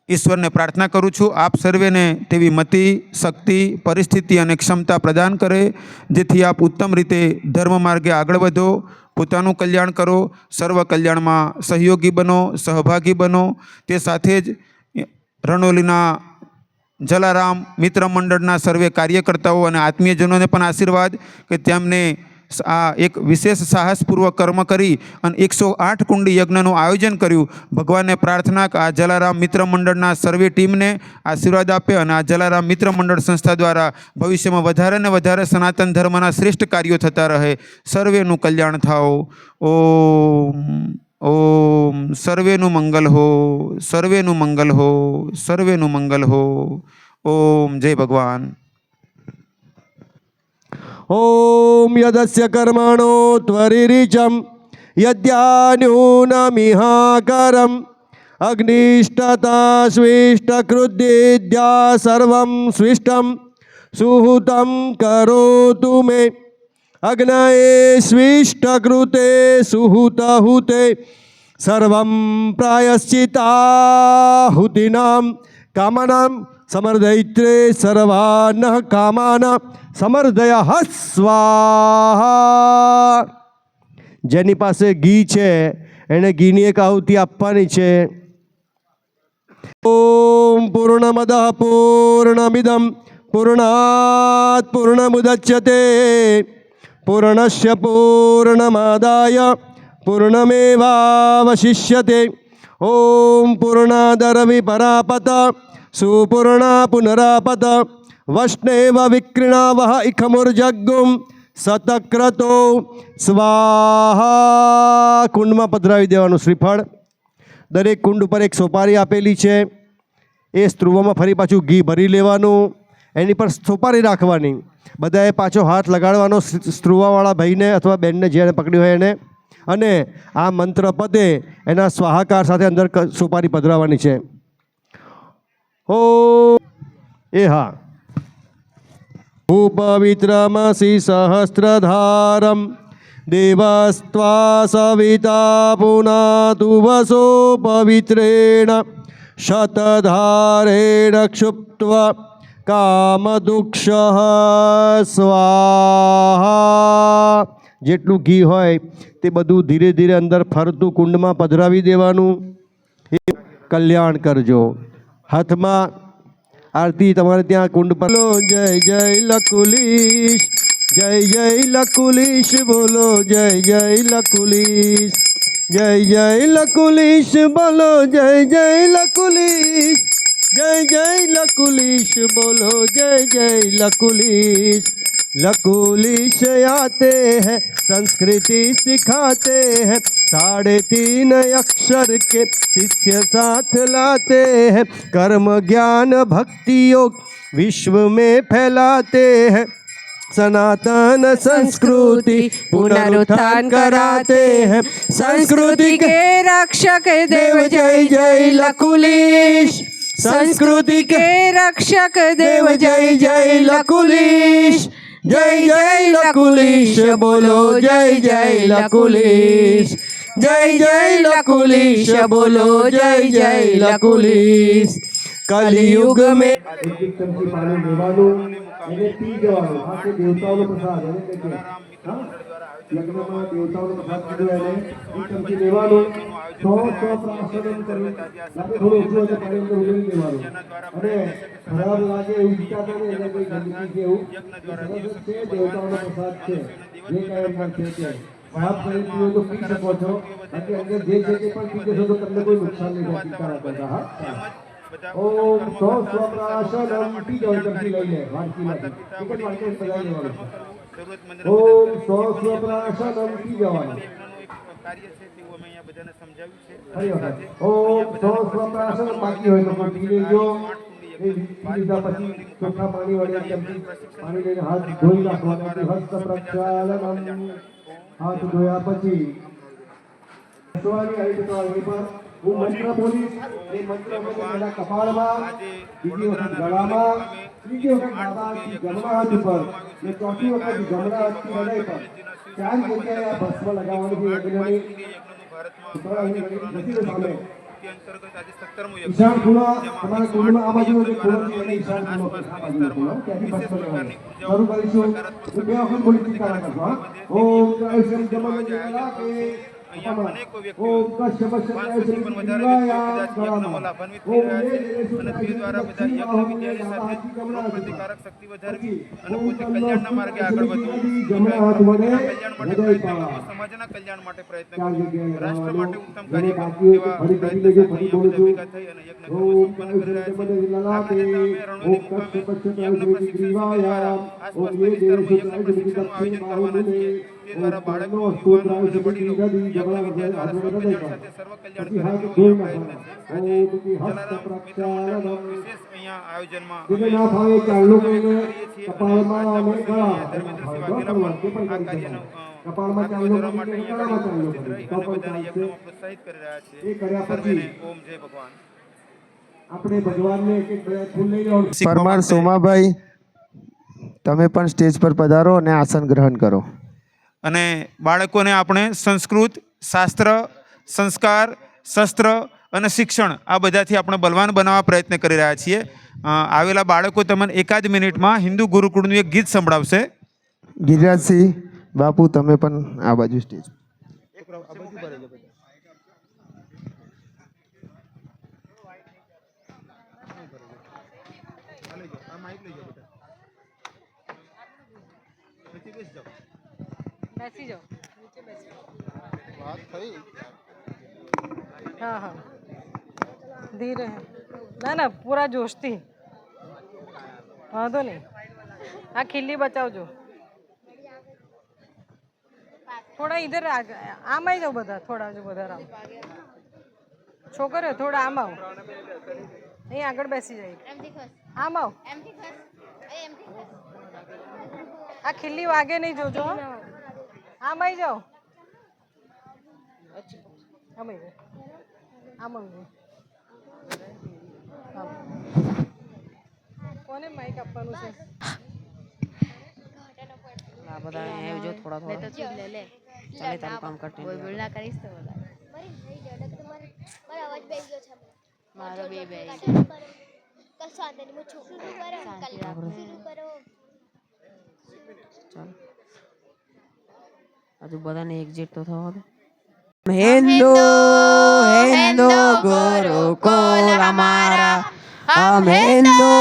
[SPEAKER 2] ઈશ્વરને પ્રાર્થના કરું છું આપ સર્વેને તેવી મતિ, શક્તિ, પરિસ્થિતિ અને ક્ષમતા પ્રદાન કરે જેથી આપ ઉત્તમ રીતે ધર્મ માર્ગે આગળ વધો, પોતાનું કલ્યાણ કરો, સર્વ કલ્યાણમાં સહયોગી બનો, સહભાગી બનો. તે સાથે જ રણોલીના જલારામ મિત્ર મંડળના સર્વે કાર્યકર્તાઓ અને આત્મીયજનોને પણ આશીર્વાદ કે તેમને આ એક વિશેષ સાહસપૂર્વક કર્મ કરી અને 108 કુંડી યજ્ઞનું આયોજન કર્યું. ભગવાનને પ્રાર્થના કે આ જલારામ મિત્ર મંડળના સર્વે ટીમને આશીર્વાદ આપે અને આ જલારામ મિત્ર મંડળ સંસ્થા દ્વારા ભવિષ્યમાં વધારે ને વધારે સનાતન ધર્મના શ્રેષ્ઠ કાર્યો થતા રહે. સર્વેનું કલ્યાણ થાઓ. ઓમ સર્વેનું મંગલ હો, સર્વેનું મંગલ હો, સર્વેનું મંગલ હો. ઓમ જય ભગવાન.
[SPEAKER 1] ઓમ યદસ્ય કર્મણો ત્વરિરીચમ યદ્યાન્યુનમિહાકરમ અગ્નિષ્ટતા સ્વિષ્ટકૃદ્યા સર્વં સ્વિષ્ટમ સુહૃતમ કરોતુ મે અગ્નયે સ્વિષ્ટકૃતે સુહૃતહુતે સર્વં પ્રાયશ્ચિતાહુતિનામ કામનામ સમર્દયિત્રે સર્વાન કામાના સમર્દય સ્વાહા. જેની પાસે ઘી છે એને ઘીની એક આહુતિ આપવાની છે. ઓમ પૂર્ણમદ પૂર્ણમિદમ પૂર્ણાત પૂર્ણમુદચ્યતે પૂર્ણસ્ય પૂર્ણમાદાય પૂર્ણમેવાવશિષ્યતે. ઓમ પૂર્ણાદરવિપરાપત સુપૂર્ણા પુનરાપત વૈષ્ણવ વિક્રીણાવહ ઇખમુર્જગ્ગુમ સતક્રતો સ્વાહા. કુંડમાં પધરાવી દેવાનું શ્રીફળ. દરેક કુંડ ઉપર એક સોપારી આપેલી છે. એ સ્ત્રુવમાં ફરી પાછું ઘી ભરી લેવાનું. એની પર સોપારી રાખવાની. બધાએ પાછો હાથ લગાડવાનો સ્ત્રુવાવાળા ભાઈને અથવા બેનને જેને પકડ્યું હોય એને, અને આ મંત્ર પતે એના સ્વાહાકાર સાથે અંદર સોપારી પધરાવવાની છે. ઓ એ હા. પવિત્રમસી સહસ્રધારમ દેવસ્ત્વા સવિતા પુનાતુ વસો પવિત્રેણ શતધારેણ ક્ષુપ્ત્વા કામદુક્ષ સ્વાહા. જેટલું ઘી હોય તે બધું ધીરે ધીરે અંદર ફરતું કુંડમાં પધરાવી દેવાનું. એ કલ્યાણ કરજો. હાથમાં આરતી તમારે ત્યાં કુંડ પર. જય જય લકુલીશ, જય જય લકુલીશ, બોલો જય જય લકુલીશ, જય જય લકુલીશ, બોલો જય જય લકુલીશ, જય જય લકુલીશ, બોલો જય જય લકુલીશ. लकुलिश आते हैं संस्कृति सिखाते हैं, 3.5 अक्षर के शिष्य साथ लाते हैं, कर्म ज्ञान भक्ति योग विश्व में फैलाते हैं, सनातन संस्कृति पुनरुत्थान कराते हैं, संस्कृति के रक्षक देव जय जय लकुलिश, संस्कृति के रक्षक देव जय जय लकुलिश, जय जय लकुलिश, बोलो जय जय लकुलिश, जय जय लकुलिश, बोलो जय जय लकुलिश. कलयुग में एक चमची पानी लेવાનું એને પી જવાનું. આ તે દેવતાઓનો પ્રસાદ એને કે યજ્ઞમાં દેવતાઓનો પ્રસાદ કીધો એને એક ચમચી લેવાનું. 100 પ્રાસનમ કરી લાગે થોડું ઓછું હોય તો પાણી અંદર ઉમેરી દેવાનું. અને ખરાબ લાગે એવું વિચારતા નહીં, એટલે કોઈ ગંદકી કે એવું સરસ છે. દેવતાઓનો પ્રસાદ છે, જે કાંઈ અંદર છે તે ખરાબ કરી પીવો તો પી શકો છો. બાકી અંદર જે છે તે પણ પી જશો તો તમને કોઈ નુકસાન નહીં થાય. પીતા કરતા હા. ઓમ સો સ્વપ્રાશનમ પી જાઓ. ચમચી લઈ લે વાટકીમાંથી એક જ વાટકી પધારી દેવાનું. ઓમ સો સ્વપ્રાશનમ પી જવાનું. ઓમ સો સ્વપ્રાશનમ બાકી હોય તો પી લેજો. એ પી લીધા પછી ચોખ્ખા પાણી વડે ચમચી પાણી લઈને હાથ ધોઈ નાખવાના. હસ્ત પ્રક્ષાલનમ, હાથ ધોયા પછી આવી પર હું મંત્ર બોલીશ. એ મંત્ર પહેલા કપાળમાં, બીજી વખત ગળામાં, ત્રીજી વખત ડાબા હાથથી જમણા હાથ ઉપર ને ચોથી વખત જમણા હાથથી હૃદય પર 4 જગ્યાએ આ ભસ્મ લગાવવાનું છે. યજ્ઞની સામે ઈશાન ખૂણો તમારા કુંડમાં આ બાજુનો જે ખૂણો છે એને ઈશાન ખૂણો, આ બાજુનો ખૂણો, ત્યાંથી ભસ્મ લેવાનું શરૂ કરીશું. હું 2 વખત બોલી ચિંતા ના કરશો. ઓમ જય શ્રી જમન ओम कश्यप शरणाय श्री दिवाया गणामा ओम ये सुनाय द्वारा બધા યજ્ઞ વિદ્યાની સાથે પ્રતિકારક શક્તિ વધારવી અને પોતે કલ્યાણના માર્ગે આગળ વધવું. જમણા હાથ વડે હૃદય પાવા સમાજના કલ્યાણ માટે પ્રયત્ન કરવો, રાષ્ટ્ર માટે ઉત્તમ કાર્ય કરવું. એવા પ્રયત્ન સાથે ભેગા થઈ અને યજ્ઞ કર્મ સંપન્ન કરી રહ્યા છે. આ પ્રદેશના અમે રણોની મુકામે યજ્ઞ પ્રશિક્ષણ શિબિર આસપાસના વિસ્તારમાં યજ્ઞ પ્રશિક્ષણનું આયોજન કરવાના છીએ. તે દ્વારા બાળકો, યુવાનો અને વડીલો યજ્ઞ વિદ્યા દ્વારા સ્વકલ્યાણ સાથે સર્વ કલ્યાણ કરે એવો પ્રયત્ન છે. આજે જલારામ મિત્રોનો વિશેષ અહીંયા આયોજનમાં ધર્મેન્દ્રસિંહ વાઘેલા પણ આ કાર્યનો કરવા માટે અહીંયા ઉપસ્થિત રહી અને બધાને યજ્ઞમાં પ્રોત્સાહિત કરી રહ્યા છે. સર્વેને ઓમ જય ભગવાન. આપણે ભગવાનને એક ફૂલ લઈ લો.
[SPEAKER 3] પરમાર સોમાભાઈ, તમે પણ સ્ટેજ પર પધારો અને આસન ગ્રહણ કરો.
[SPEAKER 2] અને બાળકોને આપણે સંસ્કૃત, શાસ્ત્ર, સંસ્કાર, શસ્ત્ર અને શિક્ષણ આ બધાથી આપણે બલવાન બનાવવા પ્રયત્ન કરી રહ્યા છીએ. આવેલા બાળકો તમને એકાદ મિનિટમાં હિન્દુ ગુરુકુળનું એક ગીત સંભળાવશે.
[SPEAKER 3] ગિરિરાજસિંહ બાપુ, તમે પણ આ બાજુ સ્ટેજ.
[SPEAKER 4] બેસી જાઓ, નીચે બેસી વાત થઈ. हाँ हाँ धीरे है ना ना पूरा जोशती. वांधो नहीं. हाँ खिल्ली बचावજો. થોડા इधर આમ આવી જાઓ બધા. થોડા જો બધા આમ છોકરીઓ થોડા આમ આવો. અહીં આગળ બેસી જાય. આમ આવો. આ ખીલ્લી વાગે નહીં જોજો હો. આમ આવી જાઓ. આમ આવી જાઓ. આમ આવી જાઓ. આમ. કોને માઈક આપવાનું છે?
[SPEAKER 5] આ બધા અહીંયા આવજો થોડા થોડા ચાલે તારું કામ કરતી બોલ ના કરીશ તો બધા મારો બે બે ચાલ હજુ બધાને એક્ઝિટ તો થવા દો હિન્દુ હિન્દુ ગુરુકુલ અમારા हम हिंदू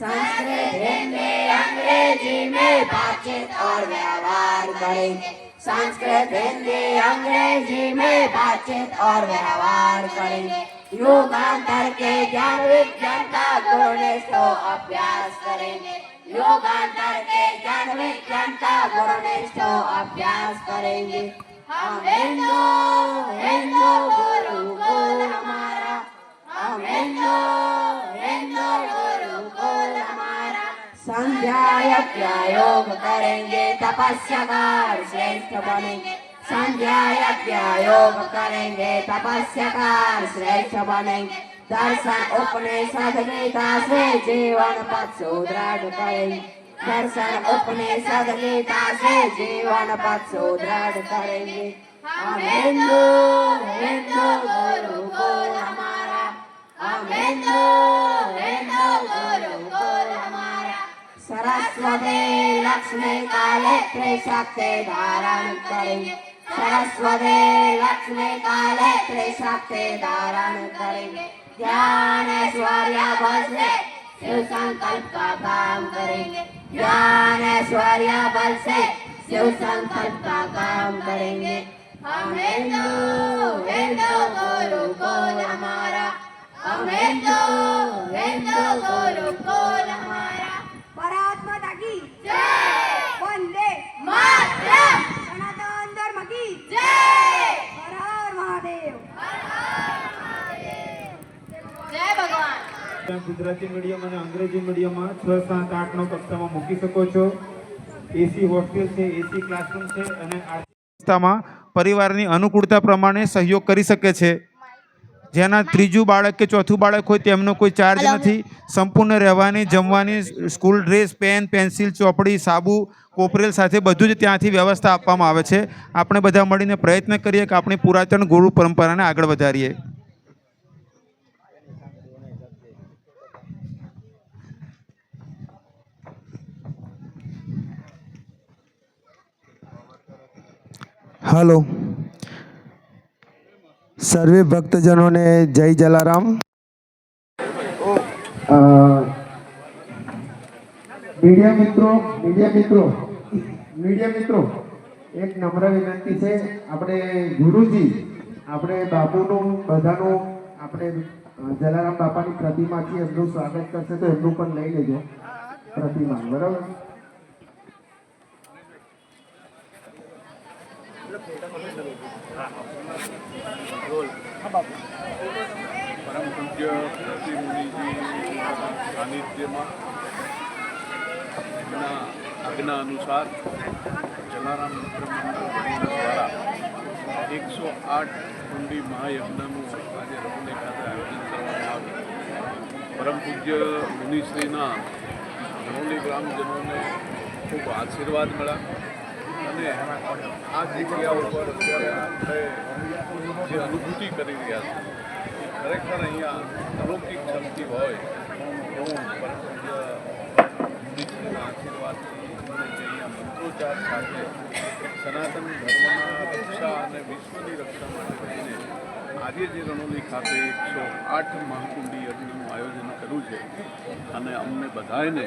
[SPEAKER 5] संस्कृत हिंदी अंग्रेजी में बातचीत और व्यवहार करेंगे संस्कृत हिंदी अंग्रेजी में बातचीत और व्यवहार करेंगे युगांतर के ज्ञान विज्ञान का गुणनिष्ठ अभ्यास करेंगे युगांतर के ज्ञान विज्ञान का गुणनिष्ठ अभ्यास करेंगे हम हिंदू हिंदू गुरुकुल हमारा हम हिंदू हिंदू गुरुकुल हमारा संध्या यज्ञ योग करेंगे तपस्या कर श्रेष्ठ बनेंगे संध्या यज्ञ योग करेंगे तपस्या कर श्रेष्ठ बनेंगे दर्शन उपनिषद गीता से जीवन पथ सुदृढ़ करेंगे दर्शन उपनिषद गीता से जीवन पथ सुदृढ़ करेंगे हम हिंदू हिंदू गुरुकुल हमारा हम हिंदू हिंदू गुरुकुल हमारा सरस्वती लक्ष्मी कालेत्री शक्ति धारण करेंगे सरस्वती लक्ष्मी कालेत्री शक्ति धारण करेंगे ज्ञान ऐश्वर्य बल से शिव संकल्प का काम करेंगे ज्ञान ऐश्वर्य बल से शिव संकल्प का काम करेंगे हम हिंदू हिंदू गुरुकुल हमारा हम हिंदू हिंदू गुरुकुल हमारा
[SPEAKER 6] भारत माता की जय वंदे मातरम सनातन धर्म की जय हर हर महादेव जय भगवान
[SPEAKER 7] ગુજરાતી મીડિયમ અને અંગ્રેજી મીડિયમમાં 6, 7, 8, 9 કક્ષામાં મૂકી શકો છો. એસી હોસ્ટેલ છે, એસી ક્લાસરૂમ છે અને
[SPEAKER 2] સંસ્થામાં પરિવારની અનુકૂળતા પ્રમાણે સહયોગ કરી શકે છે. જેના ત્રીજું બાળક કે ચોથું બાળક હોય તેમનો કોઈ ચાર્જ નથી. સંપૂર્ણ રહેવાની, જમવાની, સ્કૂલ ડ્રેસ, પેન, પેન્સિલ, ચોપડી, સાબુ, કોપરેલ સાથે બધું જ ત્યાંથી વ્યવસ્થા આપવામાં આવે છે. આપણે બધા મળીને પ્રયત્ન કરીએ કે આપણી પુરાતન ગુરુ પરંપરાને આગળ વધારીએ.
[SPEAKER 3] हेलो सर्वे भक्तजनों ने जय जलाराम.
[SPEAKER 1] મીડિયા મિત્રો એક નમ્ર વિનંતી છે. આપણે ગુરુજી આપણે બાપુનું બધાનું આપણે જલારામ બાપાની પ્રતિમા છે એમનું સ્વાગત કરશે તો એમનું પણ લઈ લેજો પ્રતિમા. બરાબર.
[SPEAKER 8] પરમ પૂજ્ય પ્રતિમુનિજી સાનિધ્યમાં એમના આજ્ઞા અનુસાર જલારામ મિત્ર મંડળ દ્વારા 108 કુંડી મહાયજ્ઞનું આજે રમણી ખાતે આયોજન કરવામાં આવ્યું. પરમ પૂજ્ય મુનિશ્રીના રમણી ગ્રામજનોને ખૂબ આશીર્વાદ મળ્યા અને આ જગ્યા ઉપર અત્યારે આપણે જે અનુભૂતિ કરી રહ્યા છીએ એ ખરેખર અહીંયા અલૌકિક શક્તિ હોય એવું પરમ પૂજ્ય મુનિશ્રીના આશીર્વાદથી અને જે અહીંયા મંત્રોચ્ચાર સાથે સનાતન ધર્મના રક્ષા અને વિશ્વની રક્ષા માટે રહીને આજે જે રણોલી ખાતે 108 મહાકુંડી યજ્ઞનું આયોજન કર્યું છે અને અમને બધાને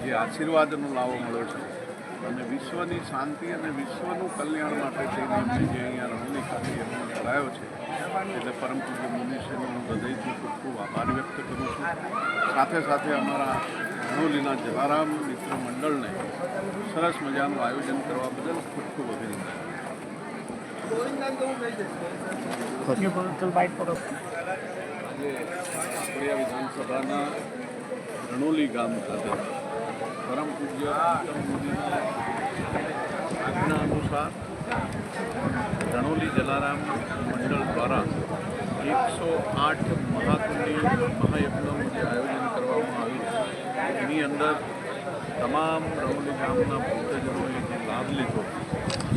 [SPEAKER 8] જે આશીર્વાદનો લાવો મળ્યો છે અને વિશ્વની શાંતિ અને વિશ્વનું કલ્યાણ માટે થઈને જે અહીંયા રણોલી ખાતે યજ્ઞ કરાયો છે એટલે પરમ પૂજ્ય મુનિશ્રીનો હું હૃદયથી ખૂબ ખૂબ આભાર વ્યક્ત કરું છું. સાથે સાથે અમારા રણોલીના જલારામ મિત્ર મંડળને સરસ મજાનું આયોજન કરવા બદલ ખૂબ ખૂબ અભિનંદન. આજે ખોડિયા વિધાનસભાના રણોલી ગામ ખાતે પરમ પૂજ્ય મોદીના આજ્ઞા અનુસાર રણોલી જલારામ મંડળ દ્વારા 108 મહાકુંડી મહાયજ્ઞનું જે આયોજન કરવામાં આવ્યું એની અંદર તમામ રણોલી ગામના ભક્તજનોએ જે લાભ લીધો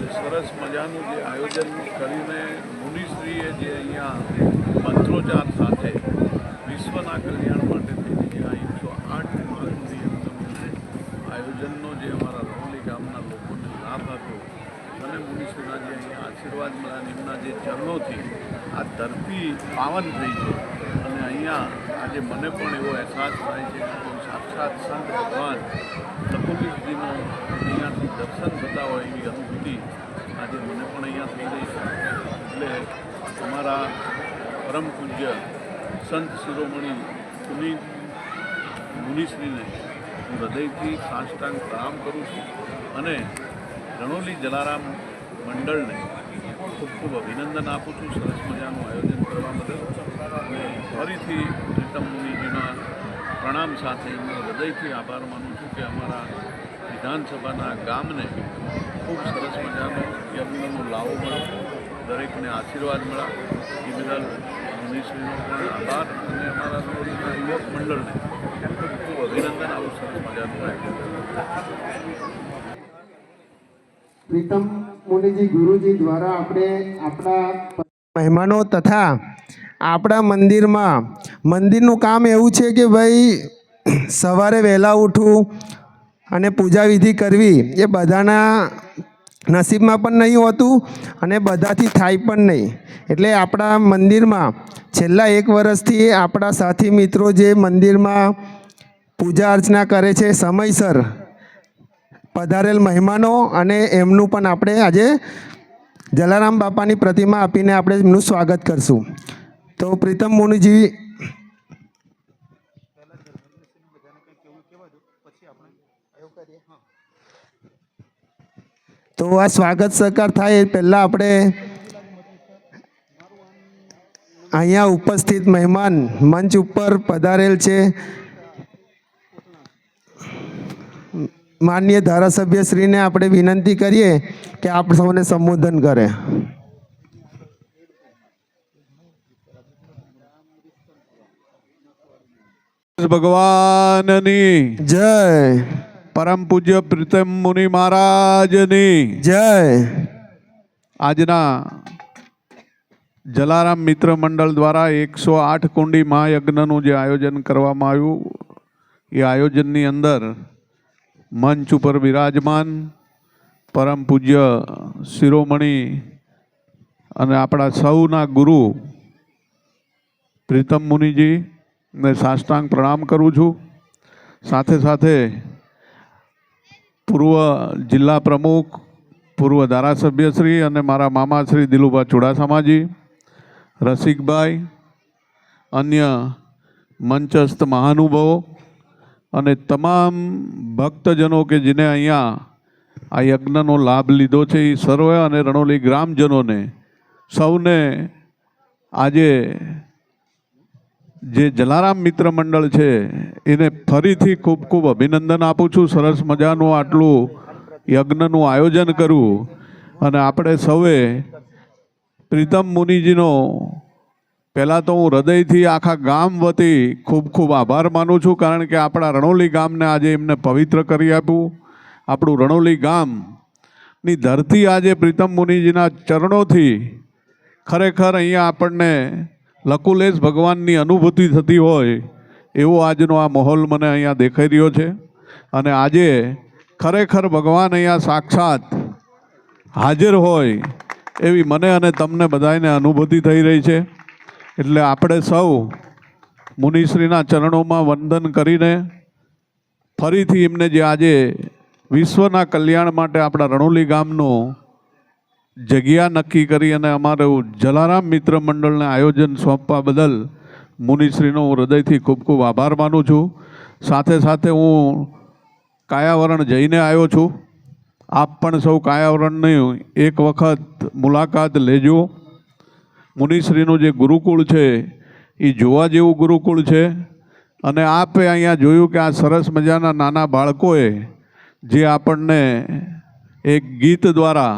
[SPEAKER 8] એ સરસ મજાનું જે આયોજન કરીને મુનિશ્રીએ જે અહીંયા મંત્રોચ્ચાર સાથે વિશ્વના કલ્યાણ માટે થઈને જે આ 108 મહાકુંડી આયોજનનો જે અમારા રણોલી ગામના લોકોને લાભ આપ્યો અને મુનિશ્રીના જે અહીંયા આશીર્વાદ મળ્યા એમના જે ચરણોથી આ ધરતી પાવન થઈ છે અને અહીંયા આજે મને પણ એવો અહેસાસ થાય છે કે સાક્ષાત સંત ભગવાન લખુલીજીનો અહીંયાથી દર્શન થતા હોય એવી અનુભૂતિ આજે મને પણ અહીંયા થઈ રહી છે એટલે અમારા પરમ પૂજ્ય સંત શિરોમણી પુનિત મુનિશ્રીને હું હૃદયથી સાષ્ટાંગ પ્રણામ કરું છું અને રણોલી જલારામ મંડળને ખૂબ ખૂબ અભિનંદન આપું છું સરસ મજાનું આયોજન કરવા બદલ અને ફરીથી પ્રીતમ મુનિજીના પ્રણામ સાથે હું હૃદયથી આભાર માનું છું કે અમારા વિધાનસભાના ગામને ખૂબ સરસ મજાનો યજ્ઞનો લાવો મળ્યો દરેકને આશીર્વાદ મળ્યા એ બદલ મુનિશ્રીનો પણ આભાર અને અમારા રણોલીના યુવક મંડળને ખૂબ ખૂબ અભિનંદન આવું સરસ મજાનું આયોજન
[SPEAKER 3] પ્રીતમ મુનિજી ગુરુજી દ્વારા આપણે આપણા મહેમાનો તથા આપણા મંદિરનું કામ એવું છે કે ભાઈ સવારે વહેલા ઉઠવું અને પૂજા વિધિ કરવી એ બધાના નસીબમાં પણ નહીં હોતું અને બધાથી થાય પણ નહીં. એટલે આપણા મંદિરમાં છેલ્લા 1 વર્ષથી આપણા સાથી મિત્રો જે મંદિરમાં પૂજા અર્ચના કરે છે સમયસર પધારેલ મહેમાનો અને એમનું પણ આપણે આજે જલારામ બાપાની પ્રતિમા આપીને આપણે એમનું સ્વાગત કરશું. તો પ્રીતમ મુનિજી તો આ સ્વાગત સહકાર થાય એ પહેલાં આપણે અહીંયા ઉપસ્થિત મહેમાન મંચ ઉપર પધારેલ છે માનનીય ધારાસભ્યશ્રીને આપણે વિનંતી કરીએ કે આપ સૌને સંબોધન કરે.
[SPEAKER 8] ભગવાનની
[SPEAKER 3] જય.
[SPEAKER 8] પરમ પૂજ્ય પ્રીતમ મુનિ મહારાજની
[SPEAKER 3] જય.
[SPEAKER 8] આજના જલારામ મિત્ર મંડળ દ્વારા 108 કુંડી મહાયજ્ઞનું જે આયોજન કરવામાં આવ્યું એ આયોજનની અંદર મંચ ઉપર બિરાજમાન પરમ પૂજ્ય શિરોમણી અને આપણા સૌના ગુરુ પ્રીતમ મુનિજી ને સાષ્ટાંગ પ્રણામ કરું છું. સાથે સાથે પૂર્વ જિલ્લા પ્રમુખ પૂર્વ ધારાસભ્યશ્રી અને મારા મામા શ્રી દિલુભા ચુડાસમાજી, રસિકભાઈ, અન્ય મંચસ્થ મહાનુભાવો અને તમામ ભક્તજનો કે જેને અહીંયા આ યજ્ઞનો લાભ લીધો છે એ સર્વ અને રણોલી ગ્રામજનોને સૌને આજે જે જલારામ મિત્ર મંડળ છે એને ફરીથી ખૂબ ખૂબ અભિનંદન આપું છું. સરસ મજાનું આટલું યજ્ઞનું આયોજન કર્યું અને આપણે સૌએ પ્રીતમ મુનિજીનો પહેલાં તો હું હૃદયથી આખા ગામ વતી ખૂબ ખૂબ આભાર માનું છું, કારણ કે આપણા રણોલી ગામને આજે એમને પવિત્ર કરી આપ્યું. આપણું રણોલી ગામની ધરતી આજે પ્રીતમ મુનિજીના ચરણોથી ખરેખર અહીંયા આપણને લકુલેશ ભગવાનની અનુભૂતિ થતી હોય એવો આજનો આ માહોલ મને અહીંયા દેખાઈ રહ્યો છે. અને આજે ખરેખર ભગવાન અહીંયા સાક્ષાત હાજર હોય એવી મને અને તમને બધાને અનુભૂતિ થઈ રહી છે. એટલે આપણે સૌ મુનિશ્રીના ચરણોમાં વંદન કરીને ફરીથી એમને જે આજે વિશ્વના કલ્યાણ માટે આપણા રણોલી ગામનું જગ્યા નક્કી કરી અને અમારું જલારામ મિત્ર મંડળને આયોજન સોંપવા બદલ મુનિશ્રીનો હું હૃદયથી ખૂબ ખૂબ આભાર માનું છું. સાથે સાથે હું કાયાવરણ જઈને આવ્યો છું. આપ પણ સૌ કાયાવરણની એક વખત મુલાકાત લેજો. મુનિશ્રીનું જે ગુરુકુળ છે એ જોવા જેવું ગુરુકુળ છે. અને આપે અહીંયા જોયું કે આ સરસ મજાના નાના બાળકોએ જે આપણને એક ગીત દ્વારા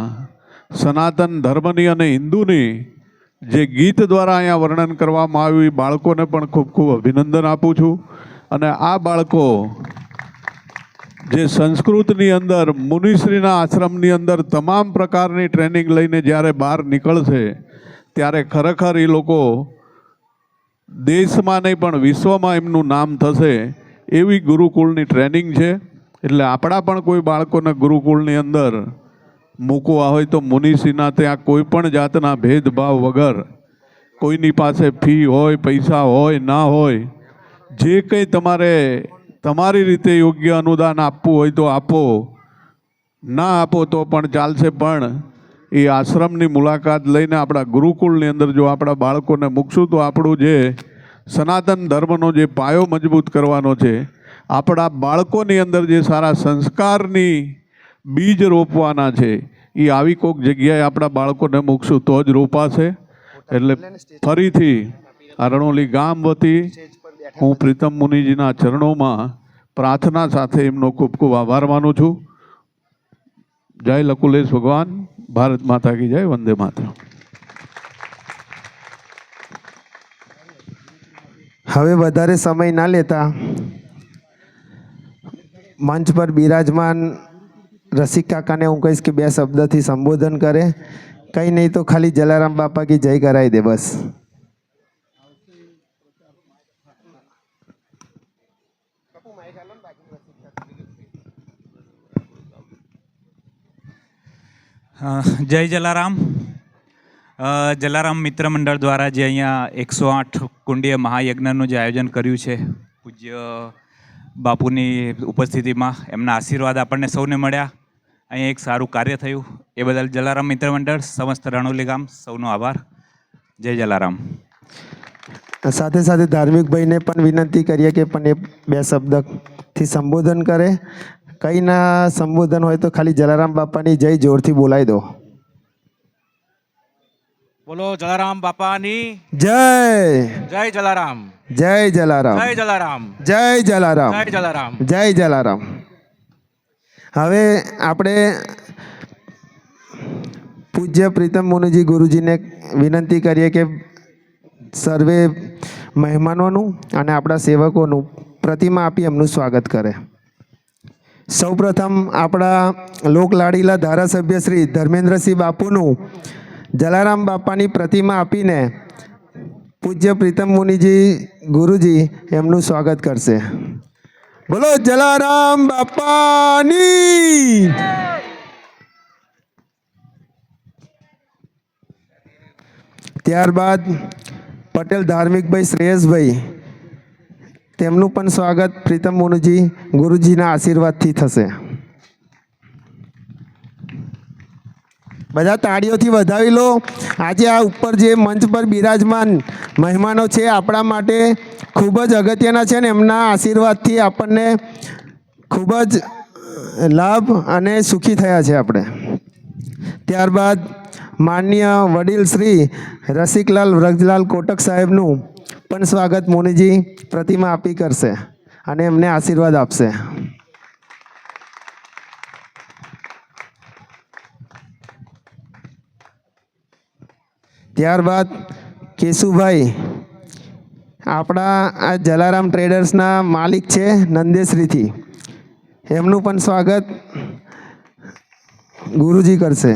[SPEAKER 8] સનાતન ધર્મની અને હિન્દુની જે ગીત દ્વારા અહીંયા વર્ણન કરવામાં આવ્યું, એ બાળકોને પણ ખૂબ ખૂબ અભિનંદન આપું છું. અને આ બાળકો જે સંસ્કૃતની અંદર મુનિશ્રીના આશ્રમની અંદર તમામ પ્રકારની ટ્રેનિંગ લઈને જ્યારે બહાર નીકળશે ત્યારે ખરેખર એ લોકો દેશમાં નહીં પણ વિશ્વમાં એમનું નામ થશે એવી ગુરુકુળની ટ્રેનિંગ છે. એટલે આપણા પણ કોઈ બાળકોને ગુરુકુળની અંદર મૂકવા હોય તો મુનિશ્રીના ત્યાં કોઈ પણ જાતના ભેદભાવ વગર, કોઈની પાસે ફી હોય, પૈસા હોય, ના હોય, જે કંઈ તમારે તમારી રીતે યોગ્ય અનુદાન આપવું હોય તો આપો, ના આપો તો પણ ચાલશે. પણ એ આશ્રમની મુલાકાત લઈને આપણા ગુરુકુળની અંદર જો આપણા બાળકોને મૂકશું તો આપણું જે સનાતન ધર્મનો જે પાયો મજબૂત કરવાનો છે, આપણા બાળકોની અંદર જે સારા સંસ્કારની બીજ રોપવાના છે, એ આવી કોઈક જગ્યાએ આપણા બાળકોને મૂકશું તો જ રોપાશે. એટલે ફરીથી આ રણોલી ગામ વતી હું પ્રીતમ મુનિજીના ચરણોમાં પ્રાર્થના સાથે એમનો ખૂબ ખૂબ આભાર માનું છું. જય લકુલેશ ભગવાન. ભારત માતા કી જય. વંદે માતરમ.
[SPEAKER 3] હવે વધારે સમય ના લેતા મંચ પર બિરાજમાન રસિક કાકાને હું કહીશ કે 2 શબ્દથી સંબોધન કરે. કંઈ નહીં તો ખાલી જલારામ બાપા કી જય કરાવી દે બસ.
[SPEAKER 9] જય જલારામ. જલારામ મિત્ર મંડળ દ્વારા જે અહીંયા 108 કુંડીય મહાયજ્ઞનું જે આયોજન કર્યું છે, પૂજ્ય બાપુની ઉપસ્થિતિમાં એમના આશીર્વાદ આપણને સૌને મળ્યા. અહીં એક સારું કાર્ય થયું એ બદલ જલારામ મિત્ર મંડળ, સમસ્ત રણોલી ગામ, સૌનો આભાર. જય જલારામ.
[SPEAKER 3] સાથે સાથે ધાર્મિક ભાઈને પણ વિનંતી કરીએ કે પણ એ 2 શબ્દથી સંબોધન કરે. કંઈ ના સંબોધન હોય તો ખાલી જલારામ બાપાની જય જોરથી બોલાવી દો.
[SPEAKER 10] બોલો જલારામ બાપાની
[SPEAKER 3] જય.
[SPEAKER 10] જય જલારામ.
[SPEAKER 3] જય જલારામ.
[SPEAKER 10] જય જલારામ.
[SPEAKER 3] જય જલારામ.
[SPEAKER 10] જય જલારામ.
[SPEAKER 3] જય જલારામ. હવે આપણે પૂજ્ય પ્રીતમ મુનિજી ગુરુજીને વિનંતી કરીએ કે સર્વે મહેમાનોનું અને આપણા સેવકોનું પ્રતિમા આપી એમનું સ્વાગત કરે. સૌપ્રથમ આપણા લોકલાડીલા ધારાસભ્ય શ્રી ધર્મેન્દ્રસિંહ બાપુનું જલારામ બાપાની પ્રતિમા આપીને પૂજ્ય પ્રીતમ મુનિજી ગુરુજી એમનું સ્વાગત કરશે. બોલો જલારામ બાપાની. ત્યારબાદ પટેલ ધાર્મિકભાઈ શ્રેયસભાઈ, તેમનું પણ સ્વાગત પ્રીતમ મુનિજી ગુરુજીના આશીર્વાદથી થશે. બધા તાળીઓથી વધાવી લો. આજે આ ઉપર જે મંચ પર બિરાજમાન મહેમાનો છે આપણા માટે ખૂબ જ અગત્યના છે ને એમના આશીર્વાદથી આપણને ખૂબ જ લાભ અને સુખી થયા છે આપણે. ત્યારબાદ માનનીય વડીલ શ્રી રસિકલાલ વ્રજલાલ કોટક સાહેબનું પણ સ્વાગત મુનિજી પ્રતિમા આપી કરશે અને એમને આશીર્વાદ આપશે. ત્યારબાદ કેશુભાઈ આપણા આ જલારામ ટ્રેડર્સના માલિક છે નંદેશ્રીથી, એમનું પણ સ્વાગત ગુરુજી કરશે.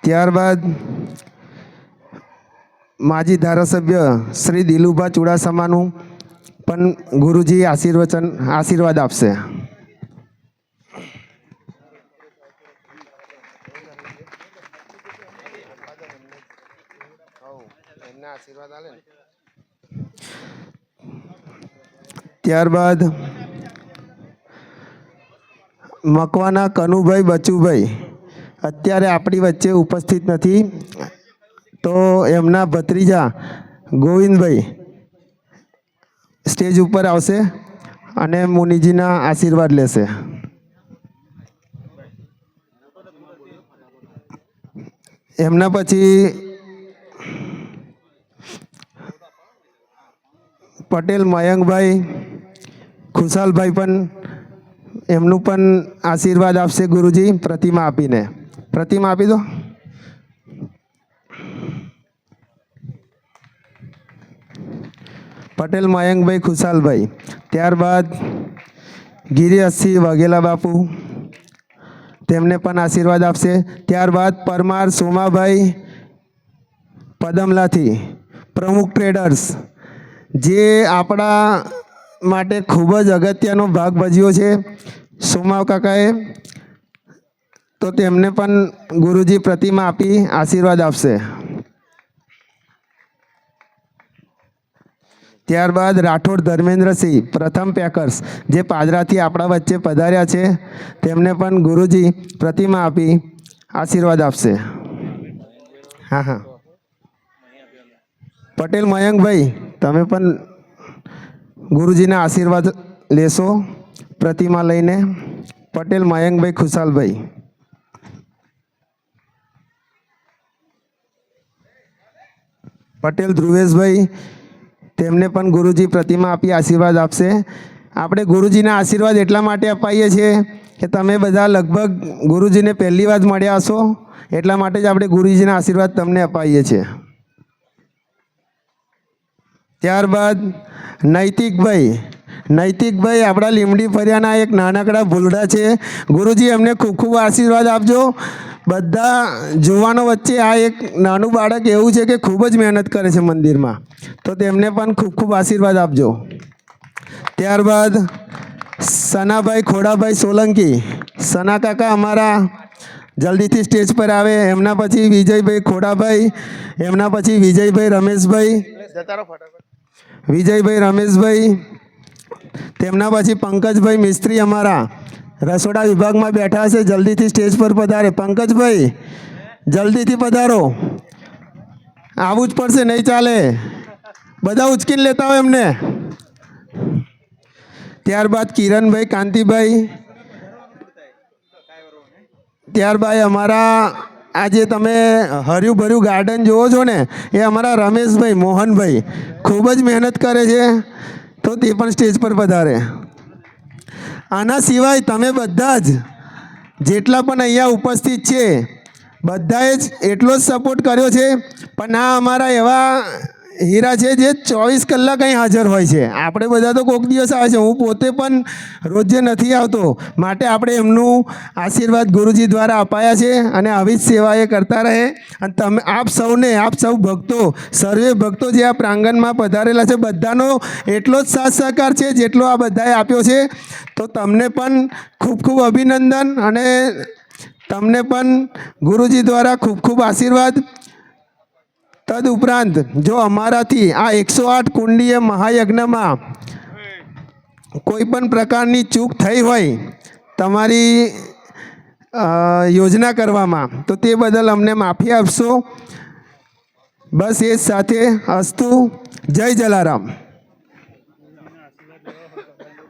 [SPEAKER 3] ત્યારબાદ માજી ધારાસભ્ય શ્રી દિલુભા ચુડાસમાનું પણ ગુરુજી આશીર્વાદ આપશે. ત્યારબાદ મકવાના કનુભાઈ બચુભાઈ અત્યારે આપણી વચ્ચે ઉપસ્થિત નથી, તો એમના ભત્રીજા ગોવિંદભાઈ સ્ટેજ ઉપર આવશે અને મુનિજીના આશીર્વાદ લેશે. એમના પછી પટેલ મયંકભાઈ ખુશાલભાઈ પણ એમનું પણ આશીર્વાદ આપશે ગુરુજી પ્રતિમા આપીને. પ્રતિમા આપી દો. પટેલ મયંકભાઈ ખુશાલભાઈ. ત્યારબાદ ગિરિહસસિંહ વાઘેલા બાપુ તેમને પણ આશીર્વાદ આપશે. ત્યારબાદ પરમાર સોમાભાઈ પદમલાથી પ્રમુખ ટ્રેડર્સ, જે આપણા માટે ખૂબ જ અગત્યનો ભાગ ભજવ્યો છે સોમા કાકાએ, તો તેમને પણ ગુરુજી પ્રતિમા આપી આશીર્વાદ આપશે. ત્યારબાદ રાઠોડ ધર્મેન્દ્રસિંહ પ્રથમ પેકર્સ, જે પાદરાથી આપણા વચ્ચે પધાર્યા છે, તેમને પણ ગુરુજી પ્રતિમા આપી આશીર્વાદ આપશે. હા હા, પટેલ મયંકભાઈ તમે પણ ગુરુજીના આશીર્વાદ લેશો પ્રતિમા લઈને. પટેલ મયંકભાઈ ખુશાલભાઈ. પટેલ ધ્રુવેશભાઈ, તેમને પણ ગુરુજી પ્રતિમા આપી આશીર્વાદ આપશે. આપણે ગુરુજીના આશીર્વાદ એટલા માટે અપાઈએ છીએ કે તમે બધા લગભગ ગુરુજીને પહેલી વાર મળ્યા હશો, એટલા માટે જ આપણે ગુરુજીના આશીર્વાદ તમને અપાઈએ છીએ. ત્યારબાદ નૈતિકભાઈ. નૈતિકભાઈ આપણા લીમડી ફરિયાના એક નાનકડા ભૂલડા છે. ગુરુજી એમને ખૂબ ખૂબ આશીર્વાદ આપજો. બધા જુવાનો વચ્ચે આ એક નાનું બાળક એવું છે કે ખૂબ જ મહેનત કરે છે મંદિરમાં, તો તેમને પણ ખૂબ ખૂબ આશીર્વાદ આપજો. ત્યારબાદ સનાભાઈ ખોડાભાઈ સોલંકી. સના કાકા અમારા જલ્દીથી સ્ટેજ પર આવે. એમના પછી વિજયભાઈ ખોડાભાઈ, એમના પછી વિજયભાઈ રમેશભાઈ, વિજયભાઈ રમેશભાઈ, તેમના પછી પંકજભાઈ મિસ્ત્રી અમારા રસોડા વિભાગમાં બેઠા છે, જલ્દીથી સ્ટેજ પર પધારે. પંકજભાઈ જલ્દીથી પધારો, આવવું જ પડશે, નહીં ચાલે, બધા ઉચકીને લેતા હોય એમને. ત્યારબાદ કિરણભાઈ કાંતિભાઈ. ત્યારબાદ અમારા આજે તમે હર્યું ભર્યું ગાર્ડન જુઓ છો ને, એ અમારા રમેશભાઈ મોહનભાઈ ખૂબ જ મહેનત કરે છે, તો તે પણ સ્ટેજ પર પધારે. આના સિવાય તમે બધા જ જેટલા પણ અહીંયા ઉપસ્થિત છે બધાએ જ એટલો જ સપોર્ટ કર્યો છે. પણ આ અમારા એવા હીરા છે જે 24 કલાક અહીં હાજર હોય છે. આપણે બધા તો કોઈક દિવસ આવે છે, હું પોતે પણ રોજે નથી આવતો, માટે આપણે એમનું આશીર્વાદ ગુરુજી દ્વારા અપાયા છે અને આવી જ સેવા એ કરતા રહે. અને તમે આપ સૌ ભક્તો, સર્વે ભક્તો જે આ પ્રાંગણમાં પધારેલા છે, બધાનો એટલો જ સાથ સહકાર છે જેટલો આ બધાએ આપ્યો છે. તો તમને પણ ખૂબ ખૂબ અભિનંદન અને તમને પણ ગુરુજી દ્વારા ખૂબ ખૂબ આશીર્વાદ. તદુપરાંત જો અમારાથી આ 108 કુંડીય મહાયજ્ઞમાં કોઈ પણ પ્રકારની ચૂક થઈ હોય તમારી યોજના કરવામાં, તો તે બદલ અમને માફી આપશો. બસ એ જ સાથે અસ્તુ. જય જલારામ.